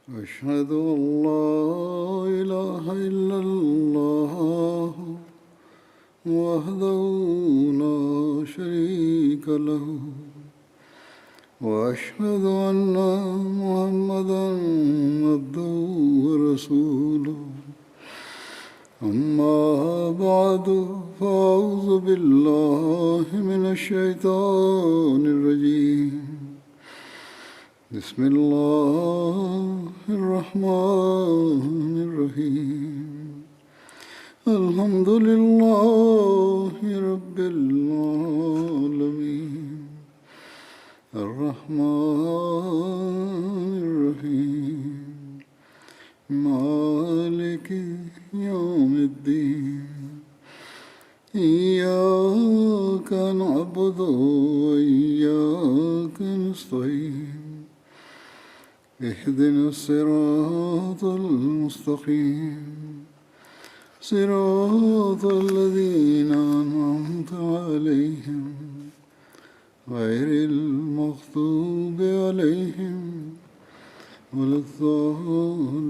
أشهد أن لا إله إلا الله وحده لا شريك له وأشهد أن محمدا عبده ورسوله أما بعد فأعوذ بالله من الشيطان الرجيم بسم الله الرحمن الرحيم الحمد لله رب العالمين الرحمن الرحيم مالك يوم الدين إياك نعبد وإياك نستعين اهدنا الصراط المستقيم صراط الذين أنعمت عليهم غير المغضوب عليهم ولا الضالين.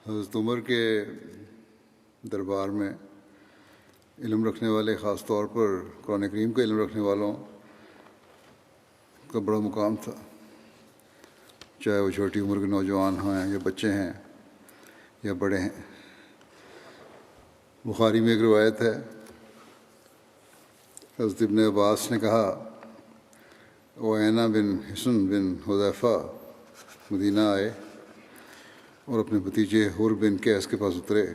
حضرت عمر کے دربار میں علم رکھنے والے، خاص طور پر قرآن کریم کا علم رکھنے والوں کا بڑا مقام تھا، چاہے وہ چھوٹی عمر کے نوجوان ہیں یا بچے ہیں یا بڑے ہیں۔ بخاری میں ایک روایت ہے، حضرت ابن عباس نے کہا عیینہ بن حصن بن حذیفہ مدینہ آئے اور اپنے بھتیجے حور بن قیس کے پاس اترے،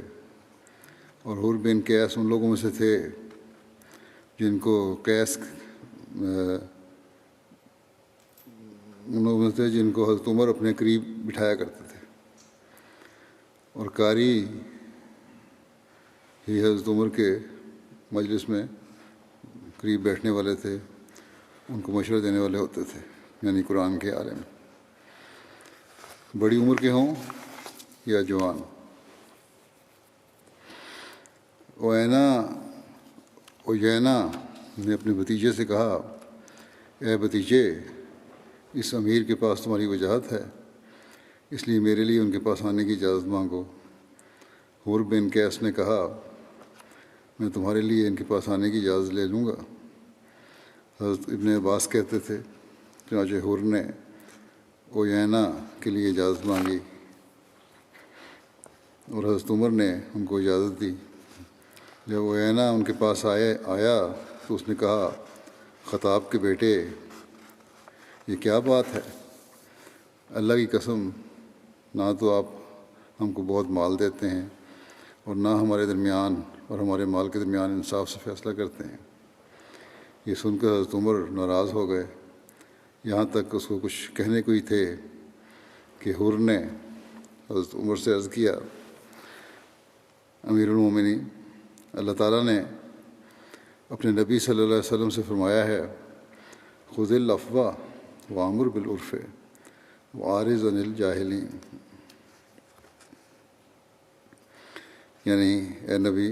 اور حور بن قیس ان لوگوں میں سے تھے جن کو حضرت عمر اپنے قریب بٹھایا کرتے تھے، اور قاری ہی حضرت عمر کے مجلس میں قریب بیٹھنے والے تھے، ان کو مشورہ دینے والے ہوتے تھے، یعنی قرآن کے عالم، بڑی عمر کے ہوں یا جوان۔ عیینہ نے اپنے بھتیجے سے کہا، اے بھتیجے، اس امیر کے پاس تمہاری وجاہت ہے، اس لیے میرے لیے ان کے پاس آنے کی اجازت مانگو۔ حور بن قیس نے کہا، میں تمہارے لیے ان کے پاس آنے کی اجازت لے لوں گا۔ حضرت ابن عباس کہتے تھے، چنانچہ حور نے عیینہ کے لیے اجازت مانگی اور حضرت عمر نے ان کو اجازت دی۔ جب عیینہ ان کے پاس آیا تو اس نے کہا، خطاب کے بیٹے، یہ کیا بات ہے؟ اللہ کی قسم، نہ تو آپ ہم کو بہت مال دیتے ہیں اور نہ ہمارے درمیان اور ہمارے مال کے درمیان انصاف سے فیصلہ کرتے ہیں۔ یہ سن کر حضرت عمر ناراض ہو گئے، یہاں تک اس کو کچھ کہنے کو ہی تھے کہ حور نے حضرت عمر سے عرض کیا، امیر المومنین، اللہ تعالیٰ نے اپنے نبی صلی اللہ علیہ وسلم سے فرمایا ہے، خذ العفو وامر بالعرف وعارض عن الجاہلین، یعنی اے نبی،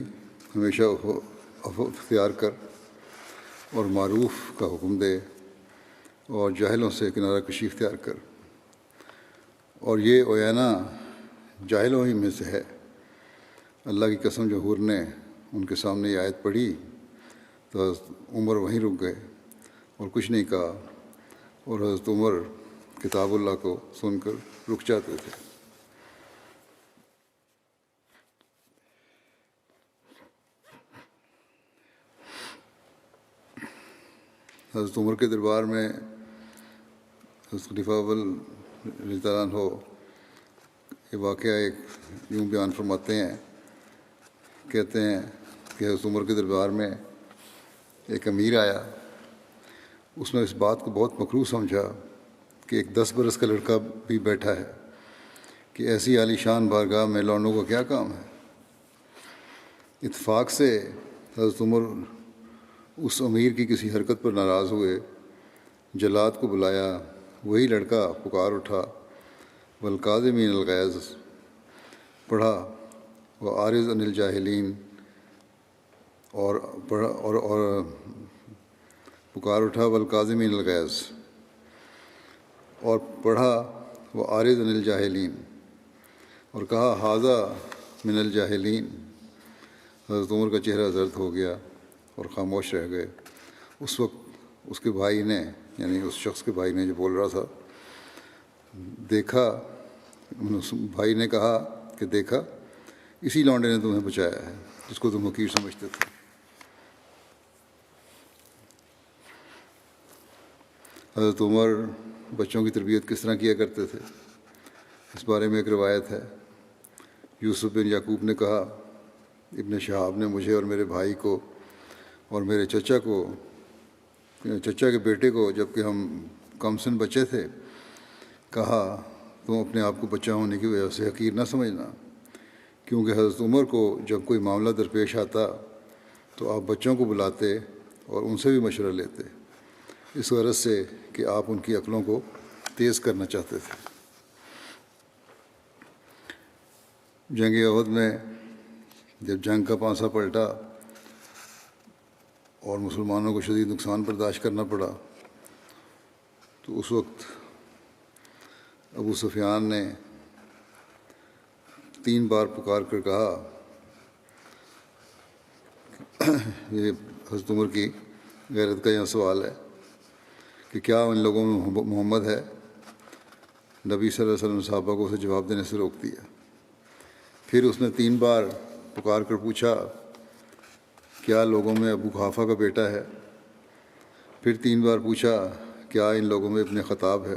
ہمیشہ عفو اختیار کر اور معروف کا حکم دے اور جاہلوں سے کنارہ کشی اختیار کر۔ اور یہ عیینہ جاہلوں ہی میں سے ہے۔ اللہ کی قسم، جو حور نے ان کے سامنے یہ آیت پڑھی تو حضرت عمر وہیں رک گئے اور کچھ نہیں کہا، اور حضرت عمر کتاب اللہ کو سن کر رک جاتے تھے۔ حضرت عمر کے دربار میں حضرت خلیفہ اول رضی اللہ عنہ یہ واقعہ ایک یوں بیان فرماتے ہیں، کہتے ہیں کہ حضرت عمر کے دربار میں ایک امیر آیا، اس نے اس بات کو بہت مکروہ سمجھا کہ ایک 10 برس کا لڑکا بھی بیٹھا ہے کہ ایسی عالی شان بارگاہ میں لوٹوں کا کیا کام ہے۔ اتفاق سے حضرت عمر اس امیر کی کسی حرکت پر ناراض ہوئے، جلاد کو بلایا، وہی لڑکا پکار اٹھا، والکاظمین الغیظ پڑھا، وعارض عن الجاہلین اور پکار اٹھا والکاظمین الغیظ اور پڑھا وعارض عن الجاہلین اور کہا ھذا من الجاہلین۔ حضرت عمر کا چہرہ زرد ہو گیا اور خاموش رہ گئے۔ اس وقت اس کے بھائی نے، یعنی اس شخص کے بھائی نے جو بول رہا تھا، دیکھا، بھائی نے کہا کہ دیکھا اسی لونڈے نے تمہیں بچایا ہے جس کو تم حقیر سمجھتے تھے۔ حضرت عمر بچوں کی تربیت کس طرح کیا کرتے تھے، اس بارے میں ایک روایت ہے۔ یوسف بن یعقوب نے کہا، ابن شہاب نے مجھے اور میرے بھائی کو اور میرے چچا کے بیٹے کو، جب کہ ہم کم سن بچے تھے، کہا تم اپنے آپ کو بچہ ہونے کی وجہ سے حقیر نہ سمجھنا، کیونکہ حضرت عمر کو جب کوئی معاملہ درپیش آتا تو آپ بچوں کو بلاتے اور ان سے بھی مشورہ لیتے، اس غرض سے کہ آپ ان کی عقلوں کو تیز کرنا چاہتے تھے۔ جنگ احد میں جب جنگ کا پانسا پلٹا اور مسلمانوں کو شدید نقصان برداشت کرنا پڑا، تو اس وقت ابو سفیان نے 3 بار پکار کر کہا، یہ حضرت عمر کی غیرت کا یہاں سوال ہے کہ کیا ان لوگوں میں محمد ہے؟ نبی صلی اللہ علیہ وسلم صحابہ کو اسے جواب دینے سے روک دیا۔ پھر اس نے 3 بار پکار کر پوچھا، کیا لوگوں میں ابو قحافہ کا بیٹا ہے؟ پھر 3 بار پوچھا، کیا ان لوگوں میں ابن خطاب ہے؟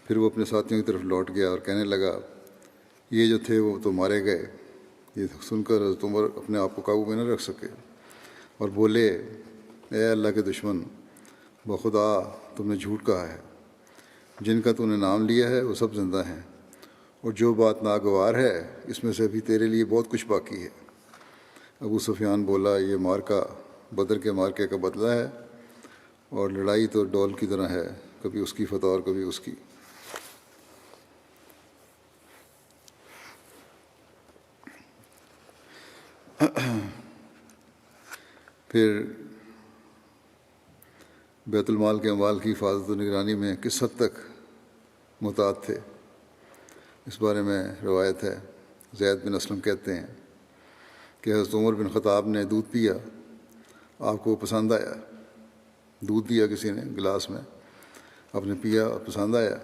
پھر وہ اپنے ساتھیوں کی طرف لوٹ گیا اور کہنے لگا، یہ جو تھے وہ تو مارے گئے۔ یہ سن کر حضرت عمر اپنے آپ کو قابو میں نہ رکھ سکے اور بولے، اے اللہ کے دشمن، بخدا تم نے جھوٹ کہا ہے، جن کا تو نے نام لیا ہے وہ سب زندہ ہیں، اور جو بات ناگوار ہے اس میں سے ابھی تیرے لیے بہت کچھ باقی ہے۔ ابو سفیان بولا، یہ مارکا بدر کے مارکے کا بدلہ ہے، اور لڑائی تو ڈول کی طرح ہے، کبھی اس کی فتح اور کبھی اس کی۔ پھر بیت المال کے اموال کی حفاظت و نگرانی میں کس حد تک محتاط تھے، اس بارے میں روایت ہے۔ زید بن اسلم کہتے ہیں کہ حضرت عمر بن خطاب نے دودھ پیا، آپ کو پسند آیا، دودھ دیا کسی نے گلاس میں، آپ نے پیا، پسند آیا۔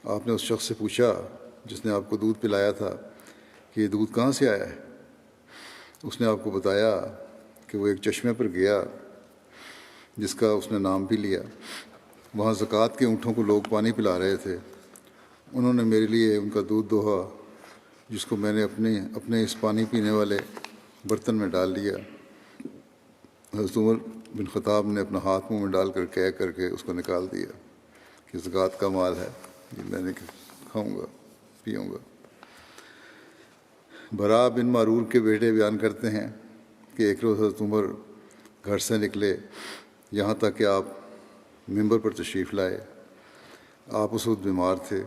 آپ نے اس شخص سے پوچھا جس نے آپ کو دودھ پلایا تھا کہ یہ دودھ کہاں سے آیا ہے؟ اس نے آپ کو بتایا کہ وہ ایک چشمے پر گیا جس کا اس نے نام بھی لیا، وہاں زکوٰۃ کے اونٹوں کو لوگ پانی پلا رہے تھے، انہوں نے میرے لیے ان کا دودھ دوہا جس کو میں نے اپنے اس پانی پینے والے برتن میں ڈال دیا۔ حضرت عمر بن خطاب نے اپنا ہاتھ منہ میں ڈال کر کہہ کے اس کو نکال دیا کہ زکوٰۃ کا مال ہے، یہ میں نے کھاؤں گا، پیوں گا۔ برا بن معرور کے بیٹے بیان کرتے ہیں کہ ایک روز حضرت عمر گھر سے نکلے، یہاں تک کہ آپ ممبر پر تشریف لائے۔ آپ اس وقت بیمار تھے،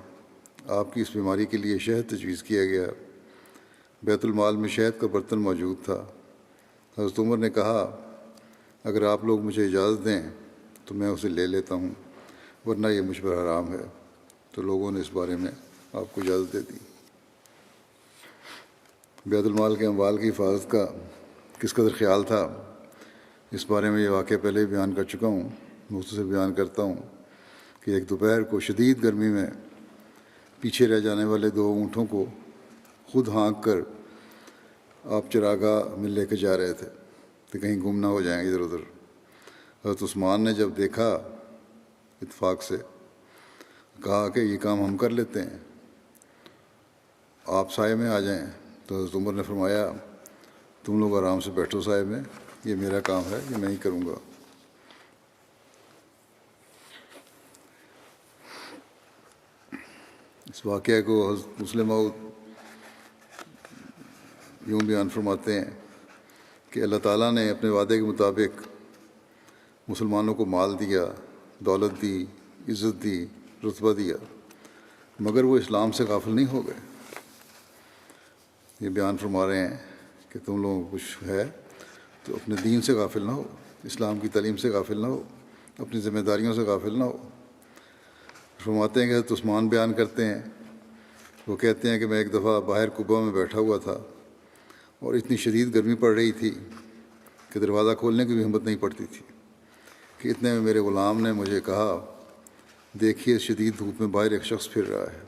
آپ کی اس بیماری کے لیے شہد تجویز کیا گیا۔ بیت المال میں شہد کا برتن موجود تھا۔ حضرت عمر نے کہا، اگر آپ لوگ مجھے اجازت دیں تو میں اسے لے لیتا ہوں، ورنہ یہ مجھ پر حرام ہے۔ تو لوگوں نے اس بارے میں آپ کو اجازت دے دی۔ بیت المال کے اموال کی حفاظت کا کس قدر خیال تھا، اس بارے میں یہ واقعہ پہلے بھی بیان کر چکا ہوں، مختصر بیان کرتا ہوں کہ ایک دوپہر کو شدید گرمی میں پیچھے رہ جانے والے 2 اونٹوں کو خود ہانک کر آپ چراگاہ میں لے کے جا رہے تھے کہ کہیں گم نہ ہو جائیں ادھر ادھر۔ حضرت عثمان نے جب دیکھا، اتفاق سے کہا کہ یہ کام ہم کر لیتے ہیں، آپ سائے میں آ جائیں۔ تو حضرت عمر نے فرمایا، تم لوگ آرام سے بیٹھو سائے میں، یہ میرا کام ہے، یہ میں ہی کروں گا۔ اس واقعہ کو حضرت مسلم موعود یوں بیان فرماتے ہیں کہ اللہ تعالیٰ نے اپنے وعدے کے مطابق مسلمانوں کو مال دیا، دولت دی، عزت دی، رتبہ دیا، مگر وہ اسلام سے غافل نہیں ہو گئے۔ یہ بیان فرما رہے ہیں کہ تم لوگوں کو کچھ ہے تو اپنے دین سے غافل نہ ہو، اسلام کی تعلیم سے غافل نہ ہو، اپنی ذمہ داریوں سے غافل نہ ہو۔ فرماتے ہیں کہ حضرت عثمان بیان کرتے ہیں، وہ کہتے ہیں کہ میں ایک دفعہ باہر قبا میں بیٹھا ہوا تھا اور اتنی شدید گرمی پڑ رہی تھی کہ دروازہ کھولنے کی بھی ہمت نہیں پڑتی تھی کہ اتنے میں میرے غلام نے مجھے کہا، دیکھیے شدید دھوپ میں باہر ایک شخص پھر رہا ہے۔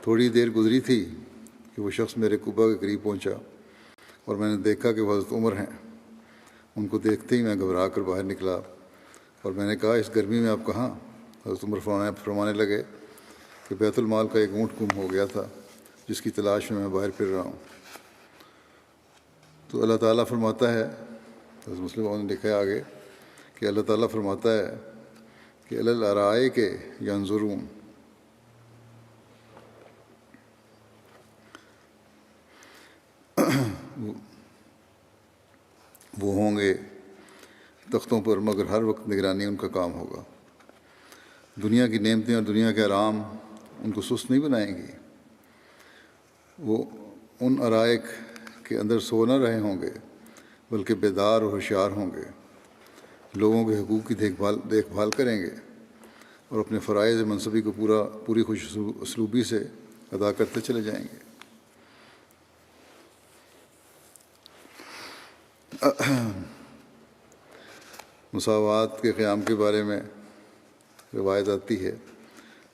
تھوڑی دیر گزری تھی کہ وہ شخص میرے قبا کے قریب پہنچا اور میں نے دیکھا کہ وہ حضرت عمر ہیں۔ ان کو دیکھتے ہی میں گھبرا کر باہر نکلا اور میں نے کہا، اس گرمی میں آپ کہاں؟ حضرت عمر فرمانے لگے کہ بیت المال کا ایک اونٹ گم ہو گیا تھا جس کی تلاش میں باہر پھر رہا ہوں۔ تو اللہ تعالیٰ فرماتا ہے، حضرت مسلم نے لکھا ہے آگے کہ اللہ تعالیٰ فرماتا ہے کہ علی الارائک ینظرون، وہ ہوں گے تختوں پر مگر ہر وقت نگرانی ان کا کام ہوگا۔ دنیا کی نعمتیں اور دنیا کے آرام ان کو سست نہیں بنائیں گی۔ وہ ان ارائک کے اندر سو نہ رہے ہوں گے بلکہ بیدار اور ہوشیار ہوں گے، لوگوں کے حقوق کی دیکھ بھال کریں گے اور اپنے فرائض منصبی کو پوری خوش اسلوبی سے ادا کرتے چلے جائیں گے۔ مساوات کے قیام کے بارے میں روایت آتی ہے،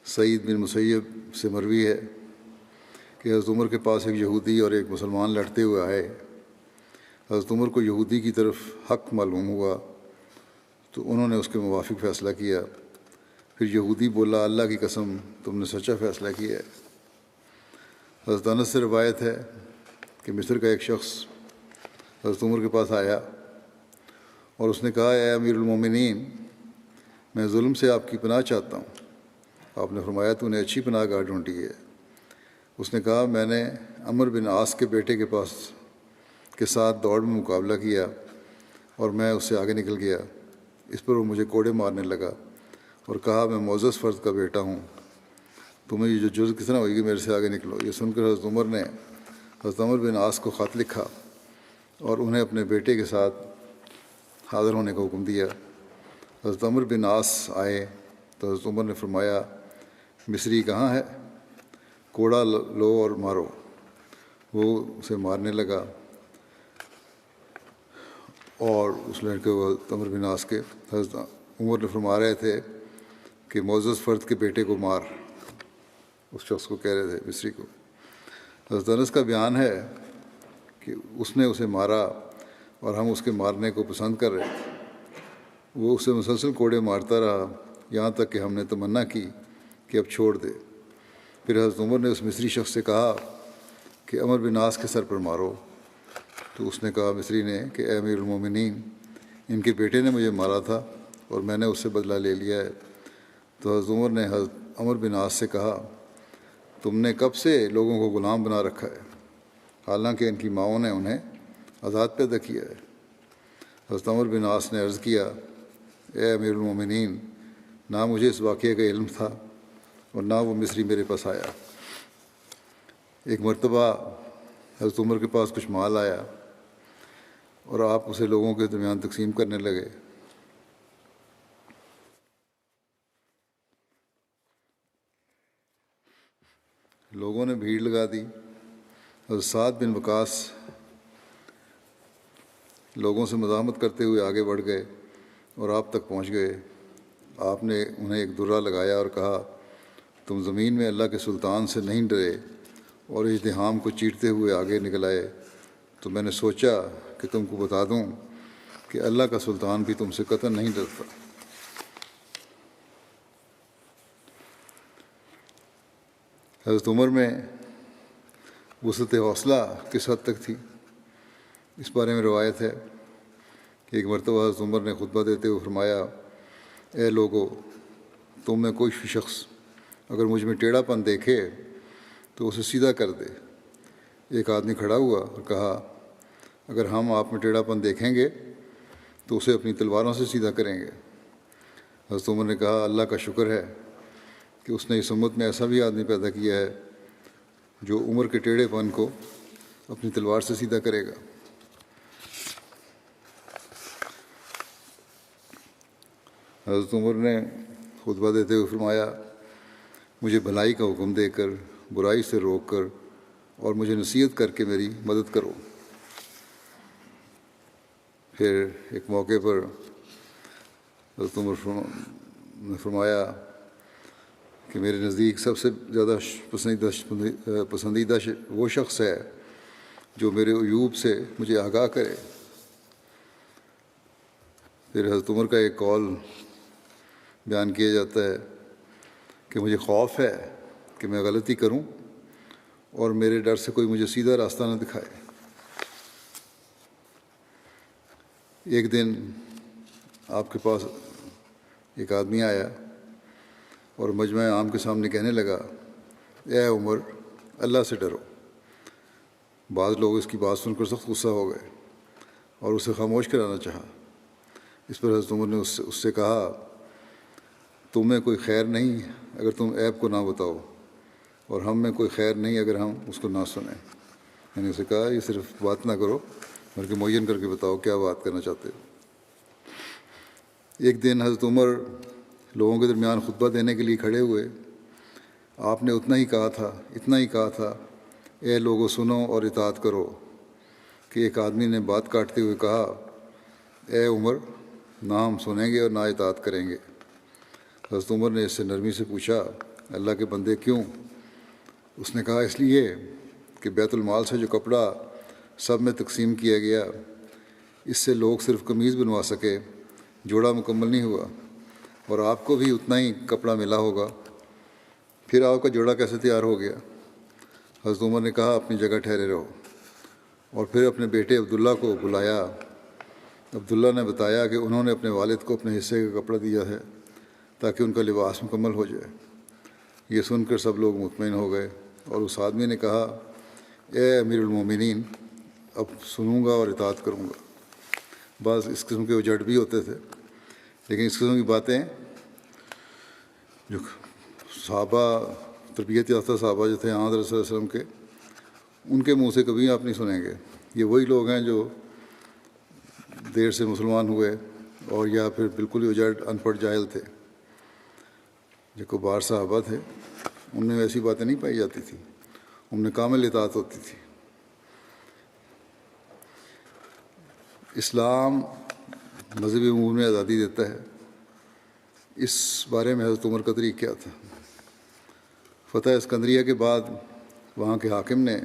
سعید بن مسیب سے مروی ہے کہ حضرت عمر کے پاس ایک یہودی اور ایک مسلمان لڑتے ہوئے آئے۔ حضرت عمر کو یہودی کی طرف حق معلوم ہوا تو انہوں نے اس کے موافق فیصلہ کیا۔ پھر یہودی بولا، اللہ کی قسم تم نے سچا فیصلہ کیا ہے۔ حضرت انس سے روایت ہے کہ مصر کا ایک شخص حضرت عمر کے پاس آیا اور اس نے کہا، اے امیر المومنین، میں ظلم سے آپ کی پناہ چاہتا ہوں۔ آپ نے فرمایا، تو نے اچھی پناہ گاہ ڈھونڈی ہے۔ اس نے کہا، میں نے عمر بن عاص کے بیٹے کے ساتھ دوڑ میں مقابلہ کیا اور میں اس سے آگے نکل گیا۔ اس پر وہ مجھے کوڑے مارنے لگا اور کہا، میں معزز فرد کا بیٹا ہوں، تمہیں یہ جو جرأت کس طرح ہوئی کہ میرے سے آگے نکلو۔ یہ سن کر حضرت عمر نے حضرت عمر بن عاص کو خط لکھا اور انہیں اپنے بیٹے کے ساتھ حاضر ہونے کا حکم دیا۔ حضرت عمر بن عاص آئے تو حضرت عمر نے فرمایا، مصری کہاں ہے؟ کوڑا لو اور مارو۔ وہ اسے مارنے لگا اور اس لڑکے کو حضرت عمر بن عاص کے حضرت عمر نے فرما رہے تھے کہ معزز فرد کے بیٹے کو مار، اس شخص کو کہہ رہے تھے مصری کو۔ حضرت انس کا بیان ہے کہ اس نے اسے مارا اور ہم اس کے مارنے کو پسند کر رہے تھے۔ وہ اسے مسلسل کوڑے مارتا رہا یہاں تک کہ ہم نے تمنا کی کہ اب چھوڑ دے۔ پھر حضرت عمر نے اس مصری شخص سے کہا کہ عمر بن عاص کے سر پر مارو۔ تو اس نے کہا، مصری نے، کہ اے امیر المومنین، ان کے بیٹے نے مجھے مارا تھا اور میں نے اس سے بدلہ لے لیا ہے۔ تو حضرت عمر نے حضرت عمر بن عاص سے کہا، تم نے کب سے لوگوں کو غلام بنا رکھا ہے، حالانکہ ان کی ماؤں نے انہیں آزاد پیدا کیا ہے۔ حضرت عمر بن عاص نے عرض کیا، اے امیر المومنین، نہ مجھے اس واقعے کا علم تھا اور نہ وہ مصری میرے پاس آیا۔ ایک مرتبہ حضرت عمر کے پاس کچھ مال آیا اور آپ اسے لوگوں کے درمیان تقسیم کرنے لگے۔ لوگوں نے بھیڑ لگا دی۔ حضرت سعد بن وقاص لوگوں سے مزاحمت کرتے ہوئے آگے بڑھ گئے اور آپ تک پہنچ گئے۔ آپ نے انہیں ایک درہ لگایا اور کہا، تم زمین میں اللہ کے سلطان سے نہیں ڈرے اور اجتحام کو چیرتے ہوئے آگے نکل آئے، تو میں نے سوچا کہ تم کو بتا دوں کہ اللہ کا سلطان بھی تم سے قطعاً نہیں ڈرتا۔ حضرت عمر میں وسعت حوصلہ کس حد تک تھی، اس بارے میں روایت ہے کہ ایک مرتبہ حضرت عمر نے خطبہ دیتے ہوئے فرمایا، اے لوگو، تم میں کوئی شخص اگر مجھ میں ٹیڑھا پن دیکھے تو اسے سیدھا کر دے۔ ایک آدمی کھڑا ہوا اور کہا اگر ہم آپ میں ٹیڑھا پن دیکھیں گے تو اسے اپنی تلواروں سے سیدھا کریں گے۔ حضرت عمر نے کہا اللہ کا شکر ہے کہ اس نے اس امت میں ایسا بھی آدمی پیدا کیا ہے جو عمر کے ٹیڑھے پن کو اپنی تلوار سے سیدھا کرے گا۔ حضرت عمر نے خطبہ دیتے ہوئے فرمایا مجھے بھلائی کا حکم دے کر برائی سے روک کر اور مجھے نصیحت کر کے میری مدد کرو۔ پھر ایک موقع پر حضرت عمر نے فرمایا کہ میرے نزدیک سب سے زیادہ پسندیدہ وہ شخص ہے جو میرے عیوب سے مجھے آگاہ کرے۔ پھر حضرت عمر کا ایک قول بیان کیا جاتا ہے کہ مجھے خوف ہے کہ میں غلطی کروں اور میرے ڈر سے کوئی مجھے سیدھا راستہ نہ دکھائے۔ ایک دن آپ کے پاس ایک آدمی آیا اور مجمع عام کے سامنے کہنے لگا اے عمر اللہ سے ڈرو۔ بعض لوگ اس کی بات سن کر سخت غصہ ہو گئے اور اسے خاموش کرانا چاہا۔ اس پر حضرت عمر نے اس سے کہا تمہیں کوئی خیر نہیں اگر تم عیب کو نہ بتاؤ اور ہم میں کوئی خیر نہیں اگر ہم اس کو نہ سنیں۔ میں نے اسے کہا یہ صرف بات نہ کرو بلکہ معین کر کے بتاؤ کیا بات کرنا چاہتے ہو۔ ایک دن حضرت عمر لوگوں کے درمیان خطبہ دینے کے لیے کھڑے ہوئے۔ آپ نے اتنا ہی کہا تھا اے لوگو سنو اور اطاعت کرو کہ ایک آدمی نے بات کاٹتے ہوئے کہا اے عمر نہ ہم سنیں گے اور نہ اطاعت کریں گے۔ حضرت عمر نے اس سے نرمی سے پوچھا اللہ کے بندے کیوں؟ اس نے کہا اس لیے کہ بیت المال سے جو کپڑا سب میں تقسیم کیا گیا اس سے لوگ صرف قمیض بنوا سکے، جوڑا مکمل نہیں ہوا، اور آپ کو بھی اتنا ہی کپڑا ملا ہوگا، پھر آپ کا جوڑا کیسے تیار ہو گیا؟ حضرت عمر نے کہا اپنی جگہ ٹھہرے رہو، اور پھر اپنے بیٹے عبداللہ کو بلایا۔ عبداللہ نے بتایا کہ انہوں نے اپنے والد کو اپنے حصے کا کپڑا دیا ہے تاکہ ان کا لباس مکمل ہو جائے۔ یہ سن کر سب لوگ مطمئن ہو گئے اور اس آدمی نے کہا اے امیر المومنین اب سنوں گا اور اطاعت کروں گا۔ بعض اس قسم کے اجڑ بھی ہوتے تھے، لیکن اس قسم کی باتیں جو صحابہ تربیت یافتہ صحابہ جو تھے حضرت صلی اللہ علیہ وسلم کے، ان کے منہ سے کبھی آپ نہیں سنیں گے۔ یہ وہی لوگ ہیں جو دیر سے مسلمان ہوئے اور یا پھر بالکل ہی اجڑ ان پڑھ جاہل تھے۔ جو کبار صحابہ تھے ان میں ایسی باتیں نہیں پائی جاتی تھیں، ان میں کامل اطاعت ہوتی تھی۔ اسلام مذہبی امور میں آزادی دیتا ہے، اس بارے میں حضرت عمر کا طریقہ کیا تھا؟ فتح اسکندریہ کے بعد وہاں کے حاکم نے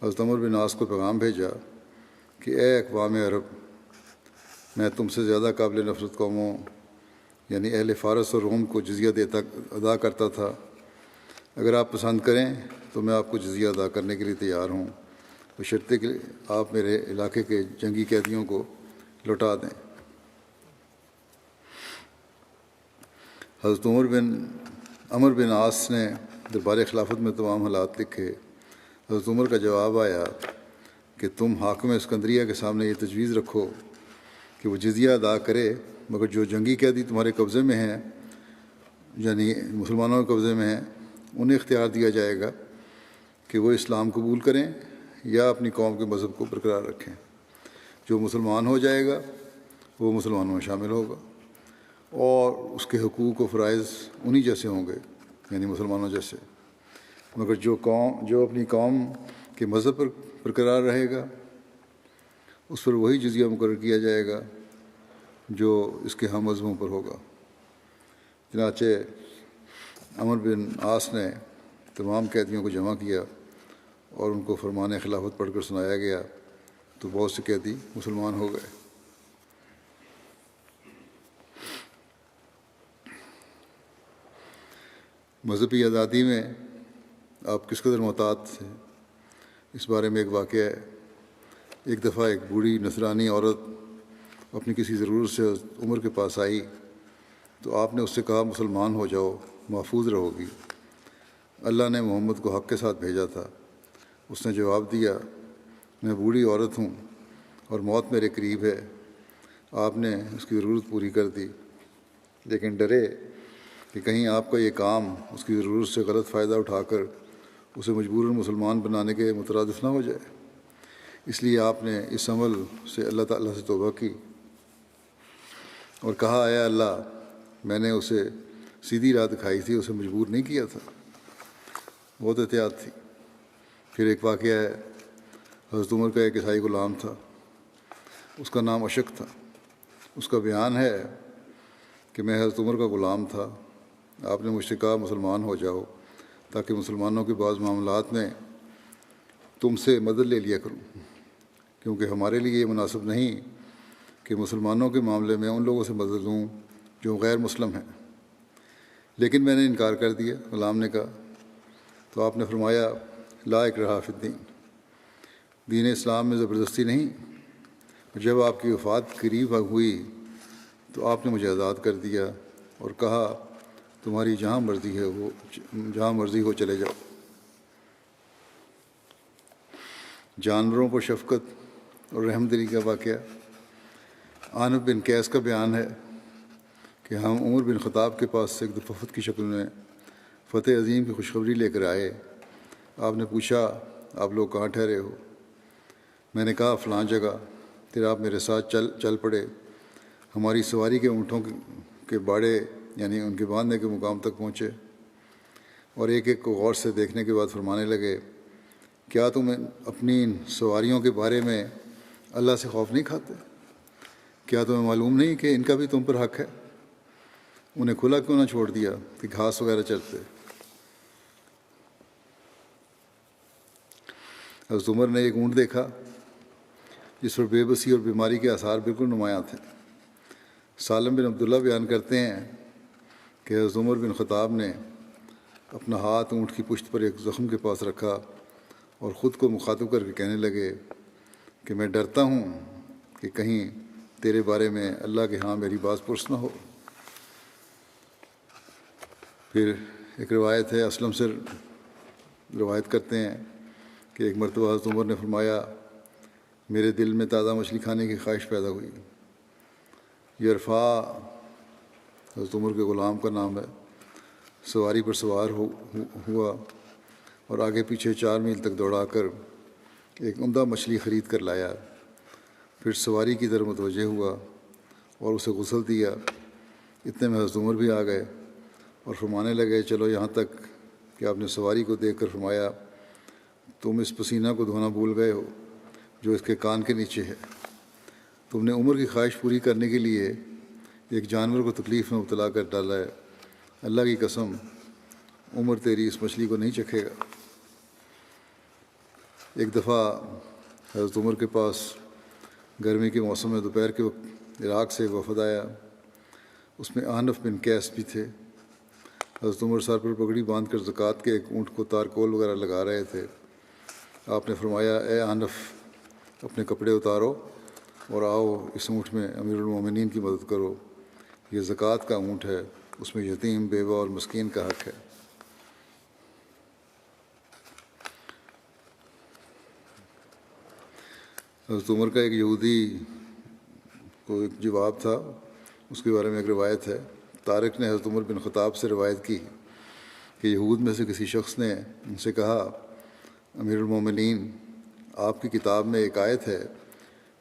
حضرت عمر بن عاص کو پیغام بھیجا کہ اے اقوام عرب، میں تم سے زیادہ قابل نفرت قوموں یعنی اہل فارس اور روم کو جزیہ ادا کرتا تھا۔ اگر آپ پسند کریں تو میں آپ کو جزیہ ادا کرنے کے لیے تیار ہوں، بشرطے کہ آپ میرے علاقے کے جنگی قیدیوں کو لوٹا دیں۔ حضرت عمر بن عاص نے دربار خلافت میں تمام حالات لکھے۔ حضرت عمر کا جواب آیا کہ تم حاکم اسکندریہ کے سامنے یہ تجویز رکھو کہ وہ جزیہ ادا کرے، مگر جو جنگی قیدی تمہارے قبضے میں ہیں یعنی مسلمانوں کے قبضے میں ہیں انہیں اختیار دیا جائے گا کہ وہ اسلام قبول کریں یا اپنی قوم کے مذہب کو برقرار رکھیں۔ جو مسلمان ہو جائے گا وہ مسلمانوں میں شامل ہوگا اور اس کے حقوق و فرائض انہی جیسے ہوں گے یعنی مسلمانوں جیسے، مگر جو اپنی قوم کے مذہب پر برقرار رہے گا اس پر وہی جزیہ مقرر کیا جائے گا جو اس کے ہم مذہبوں پر ہوگا۔ چنانچہ عمر بن عاص نے تمام قیدیوں کو جمع کیا اور ان کو فرمان خلافت پڑھ کر سنایا گیا تو بہت سے قیدی مسلمان ہو گئے۔ مذہبی آزادی میں آپ کس قدر محتاط تھے اس بارے میں ایک واقعہ ہے۔ ایک دفعہ ایک بوڑھی نصرانی عورت اپنی کسی ضرورت سے عمر کے پاس آئی تو آپ نے اس سے کہا مسلمان ہو جاؤ، محفوظ رہو گی۔ اللہ نے محمد کو حق کے ساتھ بھیجا تھا۔ اس نے جواب دیا، میں بوڑھی عورت ہوں اور موت میرے قریب ہے۔ آپ نے اس کی ضرورت پوری کر دی، لیکن ڈرے کہ کہیں آپ کا یہ کام اس کی ضرورت سے غلط فائدہ اٹھا کر اسے مجبوراً مسلمان بنانے کے مترادف نہ ہو جائے، اس لیے آپ نے اس عمل سے اللہ تعالیٰ سے توبہ کی اور کہا، اے اللہ، میں نے اسے سیدھی راہ دکھائی تھی، اسے مجبور نہیں کیا تھا۔ بہت احتیاط تھی۔ پھر ایک واقعہ ہے، حضرت عمر کا ایک عیسائی غلام تھا، اس کا نام اشک تھا۔ اس کا بیان ہے کہ میں حضرت عمر کا غلام تھا، آپ نے مجھ سے کہا مسلمان ہو جاؤ تاکہ مسلمانوں کے بعض معاملات میں تم سے مدد لے لیا کروں، کیونکہ ہمارے لیے یہ مناسب نہیں کہ مسلمانوں کے معاملے میں ان لوگوں سے مدد لوں جو غیر مسلم ہیں۔ لیکن میں نے انکار کر دیا۔ غلام نے کہا تو آپ نے فرمایا، لا اکراہ فی الدین، دین اسلام میں زبردستی نہیں۔ جب آپ کی وفات قریب ہوئی تو آپ نے مجھے آزاد کر دیا اور کہا، تمہاری جہاں مرضی ہو چلے جاؤ۔ جانوروں پر شفقت اور رحم دلی کا واقعہ۔ عنب بن قیس کا بیان ہے کہ ہم عمر بن خطاب کے پاس سے ایک وفد کی شکل میں فتح عظیم کی خوشخبری لے کر آئے۔ آپ نے پوچھا، آپ لوگ کہاں ٹھہرے ہو؟ میں نے کہا، فلاں جگہ۔ پھر آپ میرے ساتھ چل پڑے، ہماری سواری کے اونٹوں کے باڑے یعنی ان کے باندھنے کے مقام تک پہنچے اور ایک ایک کو غور سے دیکھنے کے بعد فرمانے لگے، کیا تم اپنی ان سواریوں کے بارے میں اللہ سے خوف نہیں کھاتے؟ کیا تمہیں معلوم نہیں کہ ان کا بھی تم پر حق ہے؟ انہیں کھلا کیوں نہ چھوڑ دیا کہ گھاس وغیرہ چرتے؟ حضرت عمر نے ایک اونٹ دیکھا جس پر بے بسی اور بیماری کے آثار بالکل نمایاں تھے۔ سالم بن عبداللہ بیان کرتے ہیں کہ حضرت عمر بن خطاب نے اپنا ہاتھ اونٹ کی پشت پر ایک زخم کے پاس رکھا اور خود کو مخاطب کر کے کہنے لگے کہ میں ڈرتا ہوں کہ کہیں تیرے بارے میں اللہ کے ہاں میری باز پرس نہ ہو۔ پھر ایک روایت ہے، اسلم سے روایت کرتے ہیں کہ ایک مرتبہ حضرت عمر نے فرمایا، میرے دل میں تازہ مچھلی کھانے کی خواہش پیدا ہوئی۔ یرفا حضرت عمر کے غلام کا نام ہے، سواری پر سوار ہوا اور آگے پیچھے 4 میل تک دوڑا کر ایک عمدہ مچھلی خرید کر لایا۔ پھر سواری کی طرف متوجہ ہوا اور اسے غسل دیا۔ اتنے میں حضرت عمر بھی آ گئے اور فرمانے لگے، چلو یہاں تک کہ آپ نے سواری کو دیکھ کر فرمایا، تم اس پسینہ کو دھونا بھول گئے ہو جو اس کے کان کے نیچے ہے۔ تم نے عمر کی خواہش پوری کرنے کے لیے ایک جانور کو تکلیف میں مبتلا کر ڈالا ہے۔ اللہ کی قسم، عمر تیری اس مچھلی کو نہیں چکھے گا۔ ایک دفعہ حضرت عمر کے پاس گرمی کے موسم میں دوپہر کے وقت عراق سے وفد آیا، اس میں عنب بن قیس بھی تھے۔ حضرت عمر سر پر پگڑی باندھ کر زکوٰۃ کے ایک اونٹ کو تارکول وغیرہ لگا رہے تھے۔ آپ نے فرمایا، اے عنب، اپنے کپڑے اتارو اور آؤ اس اونٹ میں امیر المومنین کی مدد کرو، یہ زکوٰۃ کا اونٹ ہے، اس میں یتیم، بیوہ اور مسکین کا حق ہے۔ حضرت عمر کا ایک یہودی کو ایک جواب تھا، اس کے بارے میں ایک روایت ہے۔ طارق نے حضرت عمر بن خطاب سے روایت کی کہ یہود میں سے کسی شخص نے ان سے کہا، امیر المومنین، آپ کی کتاب میں ایک آیت ہے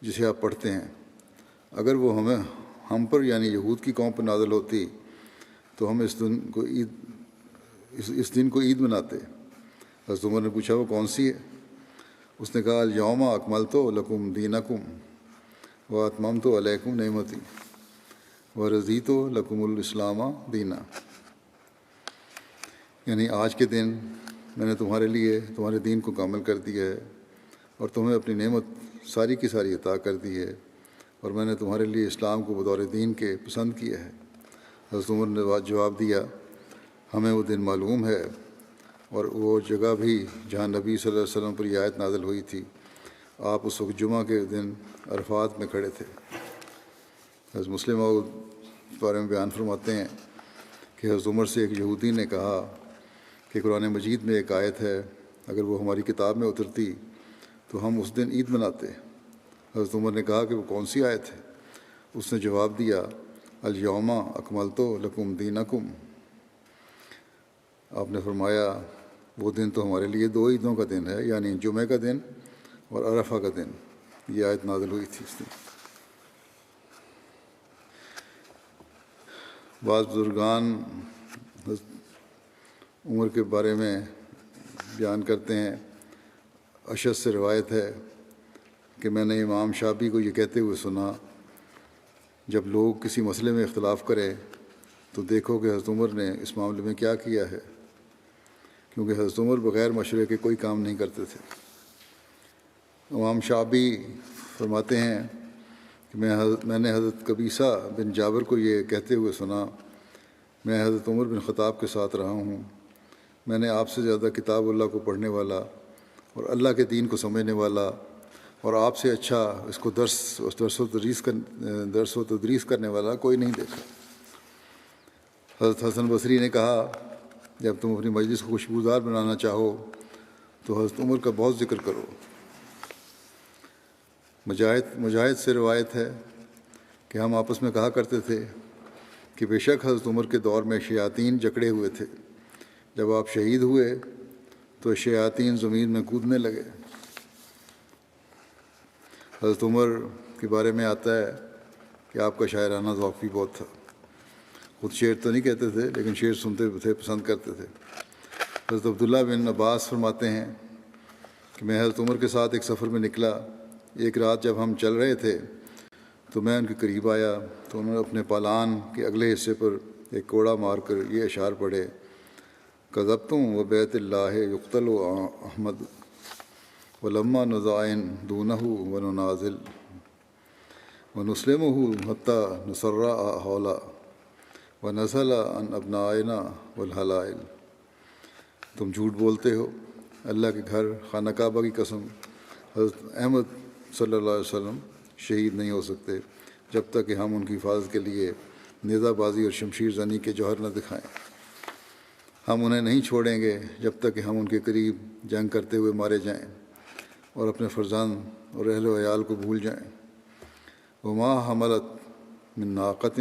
جسے آپ پڑھتے ہیں، اگر وہ ہم پر یعنی یہود کی قوم پر نازل ہوتی تو ہم اس دن کو عید مناتے۔ حضرت عمر نے پوچھا، وہ کون سی ہے؟ اس نے کہا، الیوم اکملت لکم دینکم واتممت علیکم نعمتی ورضیت لکم الاسلام دینا، یعنی آج کے دن میں نے تمہارے لیے تمہارے دین کو کامل کر دیا ہے اور تمہیں اپنی نعمت ساری کی ساری عطا کر دی ہے، اور میں نے تمہارے لیے اسلام کو بطور دین کے پسند کیا ہے۔ حضرت عمر نے جواب دیا، ہمیں وہ دن معلوم ہے اور وہ جگہ بھی جہاں نبی صلی اللہ علیہ وسلم پر یہ آیت نازل ہوئی تھی، آپ اس وقت جمعہ کے دن عرفات میں کھڑے تھے۔ حضرت مسلم اس بارے میں بیان فرماتے ہیں کہ حضرت عمر سے ایک یہودی نے کہا کہ قرآن مجید میں ایک آیت ہے، اگر وہ ہماری کتاب میں اترتی تو ہم اس دن عید مناتے۔ حضرت عمر نے کہا کہ وہ کون سی آیت ہے؟ اس نے جواب دیا، الیوم اکملت لکم دینکم۔ آپ نے فرمایا وہ دن تو ہمارے لیے 2 عیدوں کا دن ہے، یعنی جمعہ کا دن اور عرفہ کا دن۔ یہ آیت نازل ہوئی تھی اس دن۔ بعض بزرگان عمر کے بارے میں بیان کرتے ہیں، اشعث سے روایت ہے کہ میں نے امام شافعی کو یہ کہتے ہوئے سنا، جب لوگ کسی مسئلے میں اختلاف کریں تو دیکھو کہ حضرت عمر نے اس معاملے میں کیا کیا ہے، کیونکہ حضرت عمر بغیر مشورے کے کوئی کام نہیں کرتے تھے۔ امام شافعی فرماتے ہیں کہ میں نے حضرت قبیصہ بن جابر کو یہ کہتے ہوئے سنا، میں حضرت عمر بن خطاب کے ساتھ رہا ہوں، میں نے آپ سے زیادہ کتاب اللہ کو پڑھنے والا اور اللہ کے دین کو سمجھنے والا اور آپ سے اچھا اس کو درس و تدریس کرنے والا کوئی نہیں دیکھا۔ حضرت حسن بصری نے کہا، جب تم اپنی مجلس کو خوشبودار بنانا چاہو تو حضرت عمر کا بہت ذکر کرو۔ مجاہد سے روایت ہے کہ ہم آپس میں کہا کرتے تھے کہ بے شک حضرت عمر کے دور میں شیاطین جکڑے ہوئے تھے، جب آپ شہید ہوئے تو شیاطین زمین میں کودنے لگے۔ حضرت عمر کے بارے میں آتا ہے کہ آپ کا شاعرانہ ذوق بھی بہت تھا، خود شعر تو نہیں کہتے تھے لیکن شعر سنتے تھے، پسند کرتے تھے۔ حضرت عبداللہ بن عباس فرماتے ہیں کہ میں حضرت عمر کے ساتھ ایک سفر میں نکلا، ایک رات جب ہم چل رہے تھے تو میں ان کے قریب آیا تو انہوں نے اپنے پالان کے اگلے حصے پر ایک کوڑا مار کر یہ اشعار پڑھے، کذبتم و بیت اللہ یقتل احمد ولما نزائن دونہ وننازل ونسلمہ حتی نسرع حولا ونزل عن ابنائنا والحلائل۔ تم جھوٹ بولتے ہو، اللہ کے گھر خانہ کعبہ کی قسم، حضرت احمد صلی اللہ علیہ وسلم شہید نہیں ہو سکتے جب تک کہ ہم ان کی حفاظت کے لیے نیزہ بازی اور شمشیر زنی کے جوہر نہ دکھائیں۔ ہم انہیں نہیں چھوڑیں گے جب تک کہ ہم ان کے قریب جنگ کرتے ہوئے مارے جائیں اور اپنے فرزند اور اہل و عیال کو بھول جائیں۔ وما حملت من ناقۃ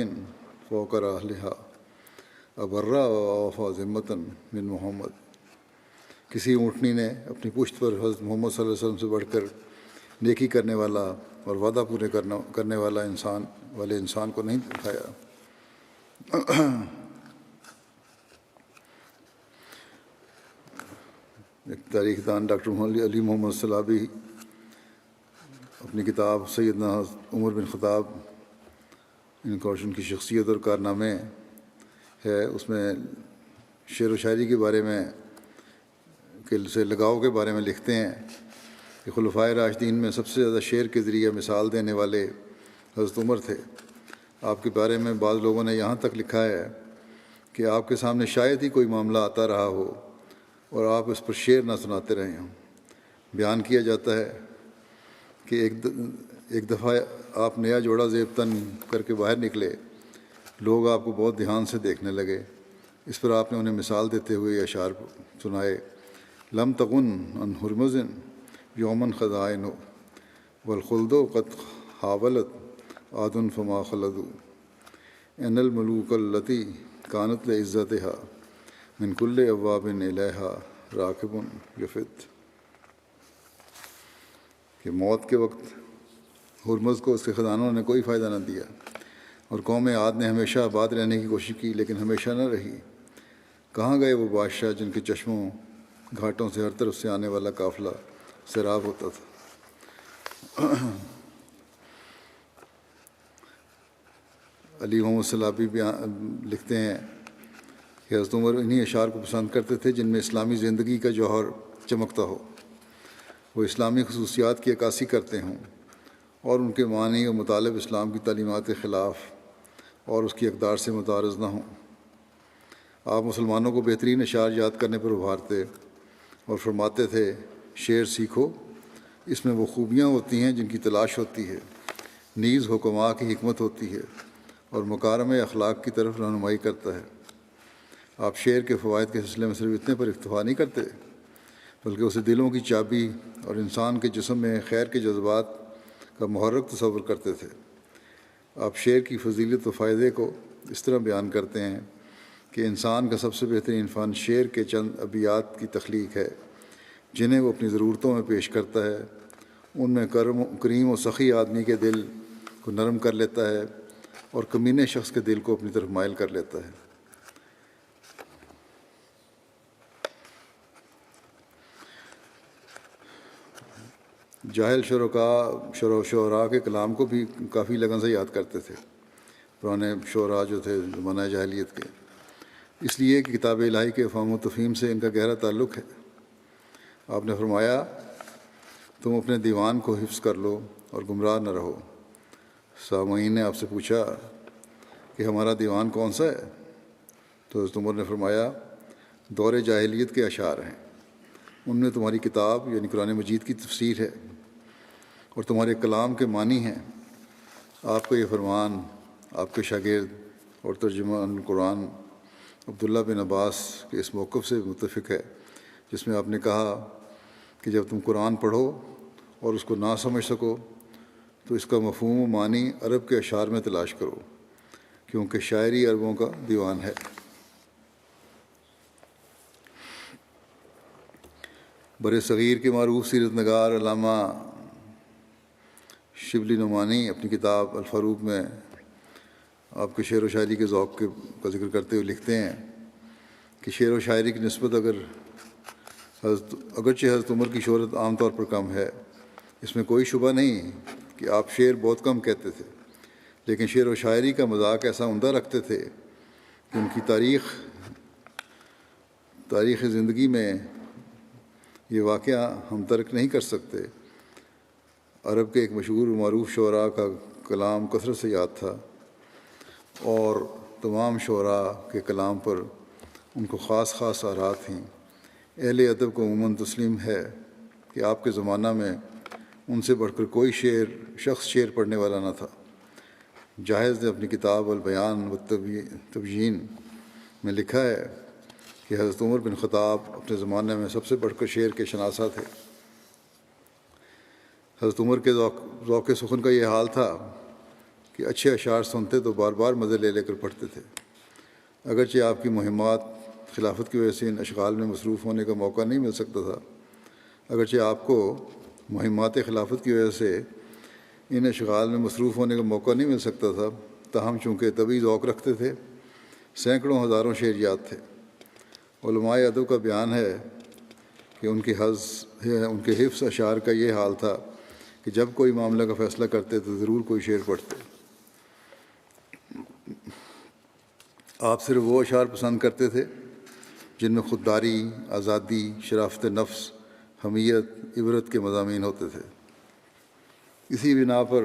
فوق راحلها ابرا واوفى ذمۃ من محمد۔ کسی اونٹنی نے اپنی پشت پر حضرت محمد صلی اللہ علیہ وسلم سے بڑھ کر نیکی کرنے والا اور وعدہ پورے کرنے والا انسان کو نہیں دکھایا۔ ایک تاریخ دان ڈاکٹر علی محمد صلابی اپنی کتاب سیدنا عمر بن خطاب ان کی شخصیت اور کارنامے ہے، اس میں شعر و شاعری کے بارے میں سے لگاؤ کے بارے میں لکھتے ہیں کہ خلفائے راشدین میں سب سے زیادہ شعر کے ذریعے مثال دینے والے حضرت عمر تھے۔ آپ کے بارے میں بعض لوگوں نے یہاں تک لکھا ہے کہ آپ کے سامنے شاید ہی کوئی معاملہ آتا رہا ہو اور آپ اس پر شعر نہ سناتے رہے ہوں۔ بیان کیا جاتا ہے کہ ایک دفعہ آپ نیا جوڑا زیب تن کر کے باہر نکلے، لوگ آپ کو بہت دھیان سے دیکھنے لگے۔ اس پر آپ نے انہیں مثال دیتے ہوئے یہ اشعار سنائے، لم تغن عن ہرمز یومن خزائن والخلد قد حاولت عاد فما خلدوا ان الملوک التی کانت لعزتها من کل ابواب الیہا راکب یفت۔ کہ موت کے وقت ہرمز کو اس کے خزانوں نے کوئی فائدہ نہ دیا، اور قوم عاد نے ہمیشہ آباد رہنے کی کوشش کی لیکن ہمیشہ نہ رہی۔ کہاں گئے وہ بادشاہ جن کے چشموں گھاٹوں سے ہر طرف سے آنے والا قافلہ سیراب ہوتا تھا۔ علی محمد صلابی بھی لکھتے ہیں کہ حضرت عمر انہی اشعار کو پسند کرتے تھے جن میں اسلامی زندگی کا جوہر چمکتا ہو، وہ اسلامی خصوصیات کی عکاسی کرتے ہوں اور ان کے معنی و مطالب اسلام کی تعلیمات کے خلاف اور اس کی اقدار سے متعارض نہ ہوں۔ آپ مسلمانوں کو بہترین اشعار یاد کرنے پر ابھارتے اور فرماتے تھے، شعر سیکھو، اس میں وہ خوبیاں ہوتی ہیں جن کی تلاش ہوتی ہے، نیز حکماء کی حکمت ہوتی ہے اور مکارم اخلاق کی طرف رہنمائی کرتا ہے۔ آپ شعر کے فوائد کے سلسلے میں صرف اتنے پر اکتفا نہیں کرتے بلکہ اسے دلوں کی چابی اور انسان کے جسم میں خیر کے جذبات کا محرک تصور کرتے تھے۔ آپ شعر کی فضیلت و فائدے کو اس طرح بیان کرتے ہیں کہ انسان کا سب سے بہترین فن شعر کے چند ابیات کی تخلیق ہے جنہیں وہ اپنی ضرورتوں میں پیش کرتا ہے۔ ان میں کریم و سخی آدمی کے دل کو نرم کر لیتا ہے اور کمینے شخص کے دل کو اپنی طرف مائل کر لیتا ہے۔ جاہل شعراء کے کلام کو بھی کافی لگن سے یاد کرتے تھے، پرانے شعراء جو تھے زمانہ جاہلیت کے، اس لیے کہ کتاب الہی کے فہم و تفہیم سے ان کا گہرا تعلق ہے۔ آپ نے فرمایا، تم اپنے دیوان کو حفظ کر لو اور گمراہ نہ رہو۔ سامعین نے آپ سے پوچھا کہ ہمارا دیوان کون سا ہے؟ تو حضرت عمر نے فرمایا، دور جاہلیت کے اشعار ہیں، ان میں تمہاری کتاب یعنی قرآن مجید کی تفسیر ہے اور تمہارے کلام کے معنی ہیں۔ آپ کا یہ فرمان آپ کے شاگرد اور ترجمان القرآن عبداللہ بن عباس کے اس موقف سے متفق ہے جس میں آپ نے کہا کہ جب تم قرآن پڑھو اور اس کو نہ سمجھ سکو تو اس کا مفہوم و معنی عرب کے اشعار میں تلاش کرو، کیونکہ شاعری عربوں کا دیوان ہے۔ بر صغیر کے معروف سیرت نگار علامہ شبلی نعمانی اپنی کتاب الفروق میں آپ کے شعر و شاعری کے ذوق کا ذکر کرتے ہوئے لکھتے ہیں کہ شعر و شاعری کی نسبت اگرچہ حضرت عمر کی شہرت عام طور پر کم ہے، اس میں کوئی شبہ نہیں کہ آپ شعر بہت کم کہتے تھے، لیکن شعر و شاعری کا مذاق ایسا عمدہ رکھتے تھے کہ ان کی تاریخ زندگی میں یہ واقعہ ہم ترک نہیں کر سکتے۔ عرب کے ایک مشہور و معروف شعراء کا کلام کثرت سے یاد تھا اور تمام شعراء کے کلام پر ان کو خاص آرات تھیں۔ اہل ادب کو عموماً تسلیم ہے کہ آپ کے زمانہ میں ان سے بڑھ کر کوئی شخص شعر پڑھنے والا نہ تھا۔ جاہز نے اپنی کتاب البیان و تبیین میں لکھا ہے کہ حضرت عمر بن خطاب اپنے زمانے میں سب سے بڑھ کر شعر کے شناسہ تھے۔ حضرت عمر کے ذوق سخن کا یہ حال تھا کہ اچھے اشعار سنتے تو بار بار مزے لے کر پڑھتے تھے۔ اگرچہ آپ کی مہمات خلافت کی وجہ سے ان اشغال میں مصروف ہونے کا موقع نہیں مل سکتا تھا، اگرچہ آپ کو مہمات خلافت کی وجہ سے ان اشغال میں مصروف ہونے کا موقع نہیں مل سکتا تھا، تاہم چونکہ طبی ذوق رکھتے تھے، سینکڑوں ہزاروں شعر یاد تھے۔ علماء ادب کا بیان ہے کہ ان کے حفظ اشعار کا یہ حال تھا کہ جب کوئی معاملہ کا فیصلہ کرتے تو ضرور کوئی شعر پڑھتے۔ آپ صرف وہ اشعار پسند کرتے تھے جن میں خودداری، آزادی، شرافت نفس، حمیت، عبرت کے مضامین ہوتے تھے۔ اسی بنا پر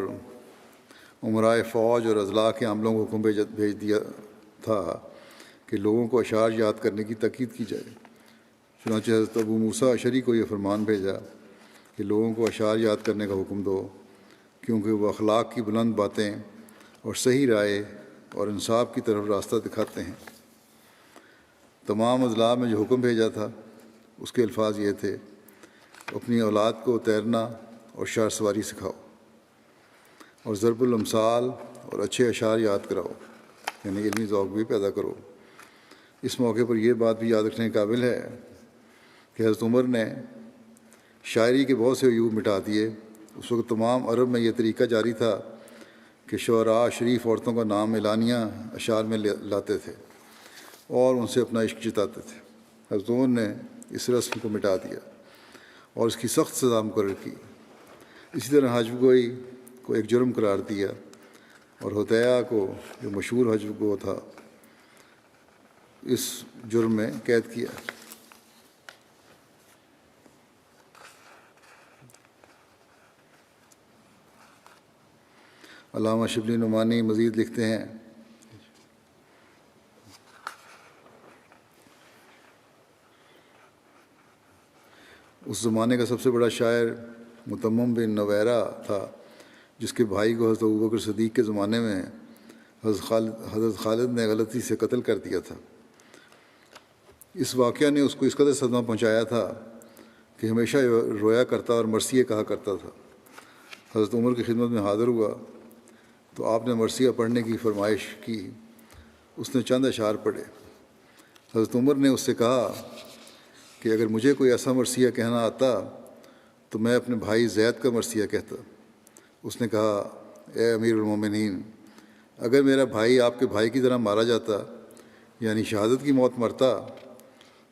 امرائے فوج اور اضلاع کے عملوں کو حکم بھیج دیا تھا کہ لوگوں کو اشعار یاد کرنے کی تاکید کی جائے۔ چنانچہ حضرت ابو موسیٰ اشعری کو یہ فرمان بھیجا کہ لوگوں کو اشعار یاد کرنے کا حکم دو، کیونکہ وہ اخلاق کی بلند باتیں اور صحیح رائے اور انصاف کی طرف راستہ دکھاتے ہیں۔ تمام اضلاع میں جو حکم بھیجا تھا اس کے الفاظ یہ تھے، اپنی اولاد کو تیرنا اور شار سواری سکھاؤ اور ضرب الامثال اور اچھے اشعار یاد کراؤ، یعنی علمی ذوق بھی پیدا کرو۔ اس موقع پر یہ بات بھی یاد رکھنے کے قابل ہے کہ حضرت عمر نے شاعری کے بہت سے عیوب مٹا دیے۔ اس وقت تمام عرب میں یہ طریقہ جاری تھا کہ شعراء شریف عورتوں کا نام اعلانیہ اشعار میں لاتے تھے اور ان سے اپنا عشق جتاتے تھے۔ حضرت عمر نے اس رسم کو مٹا دیا اور اس کی سخت سزا مقرر کی۔ اسی طرح حجب گوئی کو ایک جرم قرار دیا اور حدیہ کو، جو مشہور حجب گو تھا، اس جرم میں قید کیا۔ علامہ شبلی نعمانی مزید لکھتے ہیں، اس زمانے کا سب سے بڑا شاعر متمم بن نویرہ تھا، جس کے بھائی کو حضرت ابوبکر صدیق کے زمانے میں حضرت خالد نے غلطی سے قتل کر دیا تھا۔ اس واقعہ نے اس کو اس قدر صدمہ پہنچایا تھا کہ ہمیشہ رویا کرتا اور مرثیہ کہا کرتا تھا۔ حضرت عمر کی خدمت میں حاضر ہوا تو آپ نے مرثیہ پڑھنے کی فرمائش کی۔ اس نے چند اشعار پڑھے۔ حضرت عمر نے اس سے کہا کہ اگر مجھے کوئی ایسا مرثیہ کہنا آتا تو میں اپنے بھائی زید کا مرثیہ کہتا۔ اس نے کہا، اے امیر المومنین، اگر میرا بھائی آپ کے بھائی کی طرح مارا جاتا، یعنی شہادت کی موت مرتا،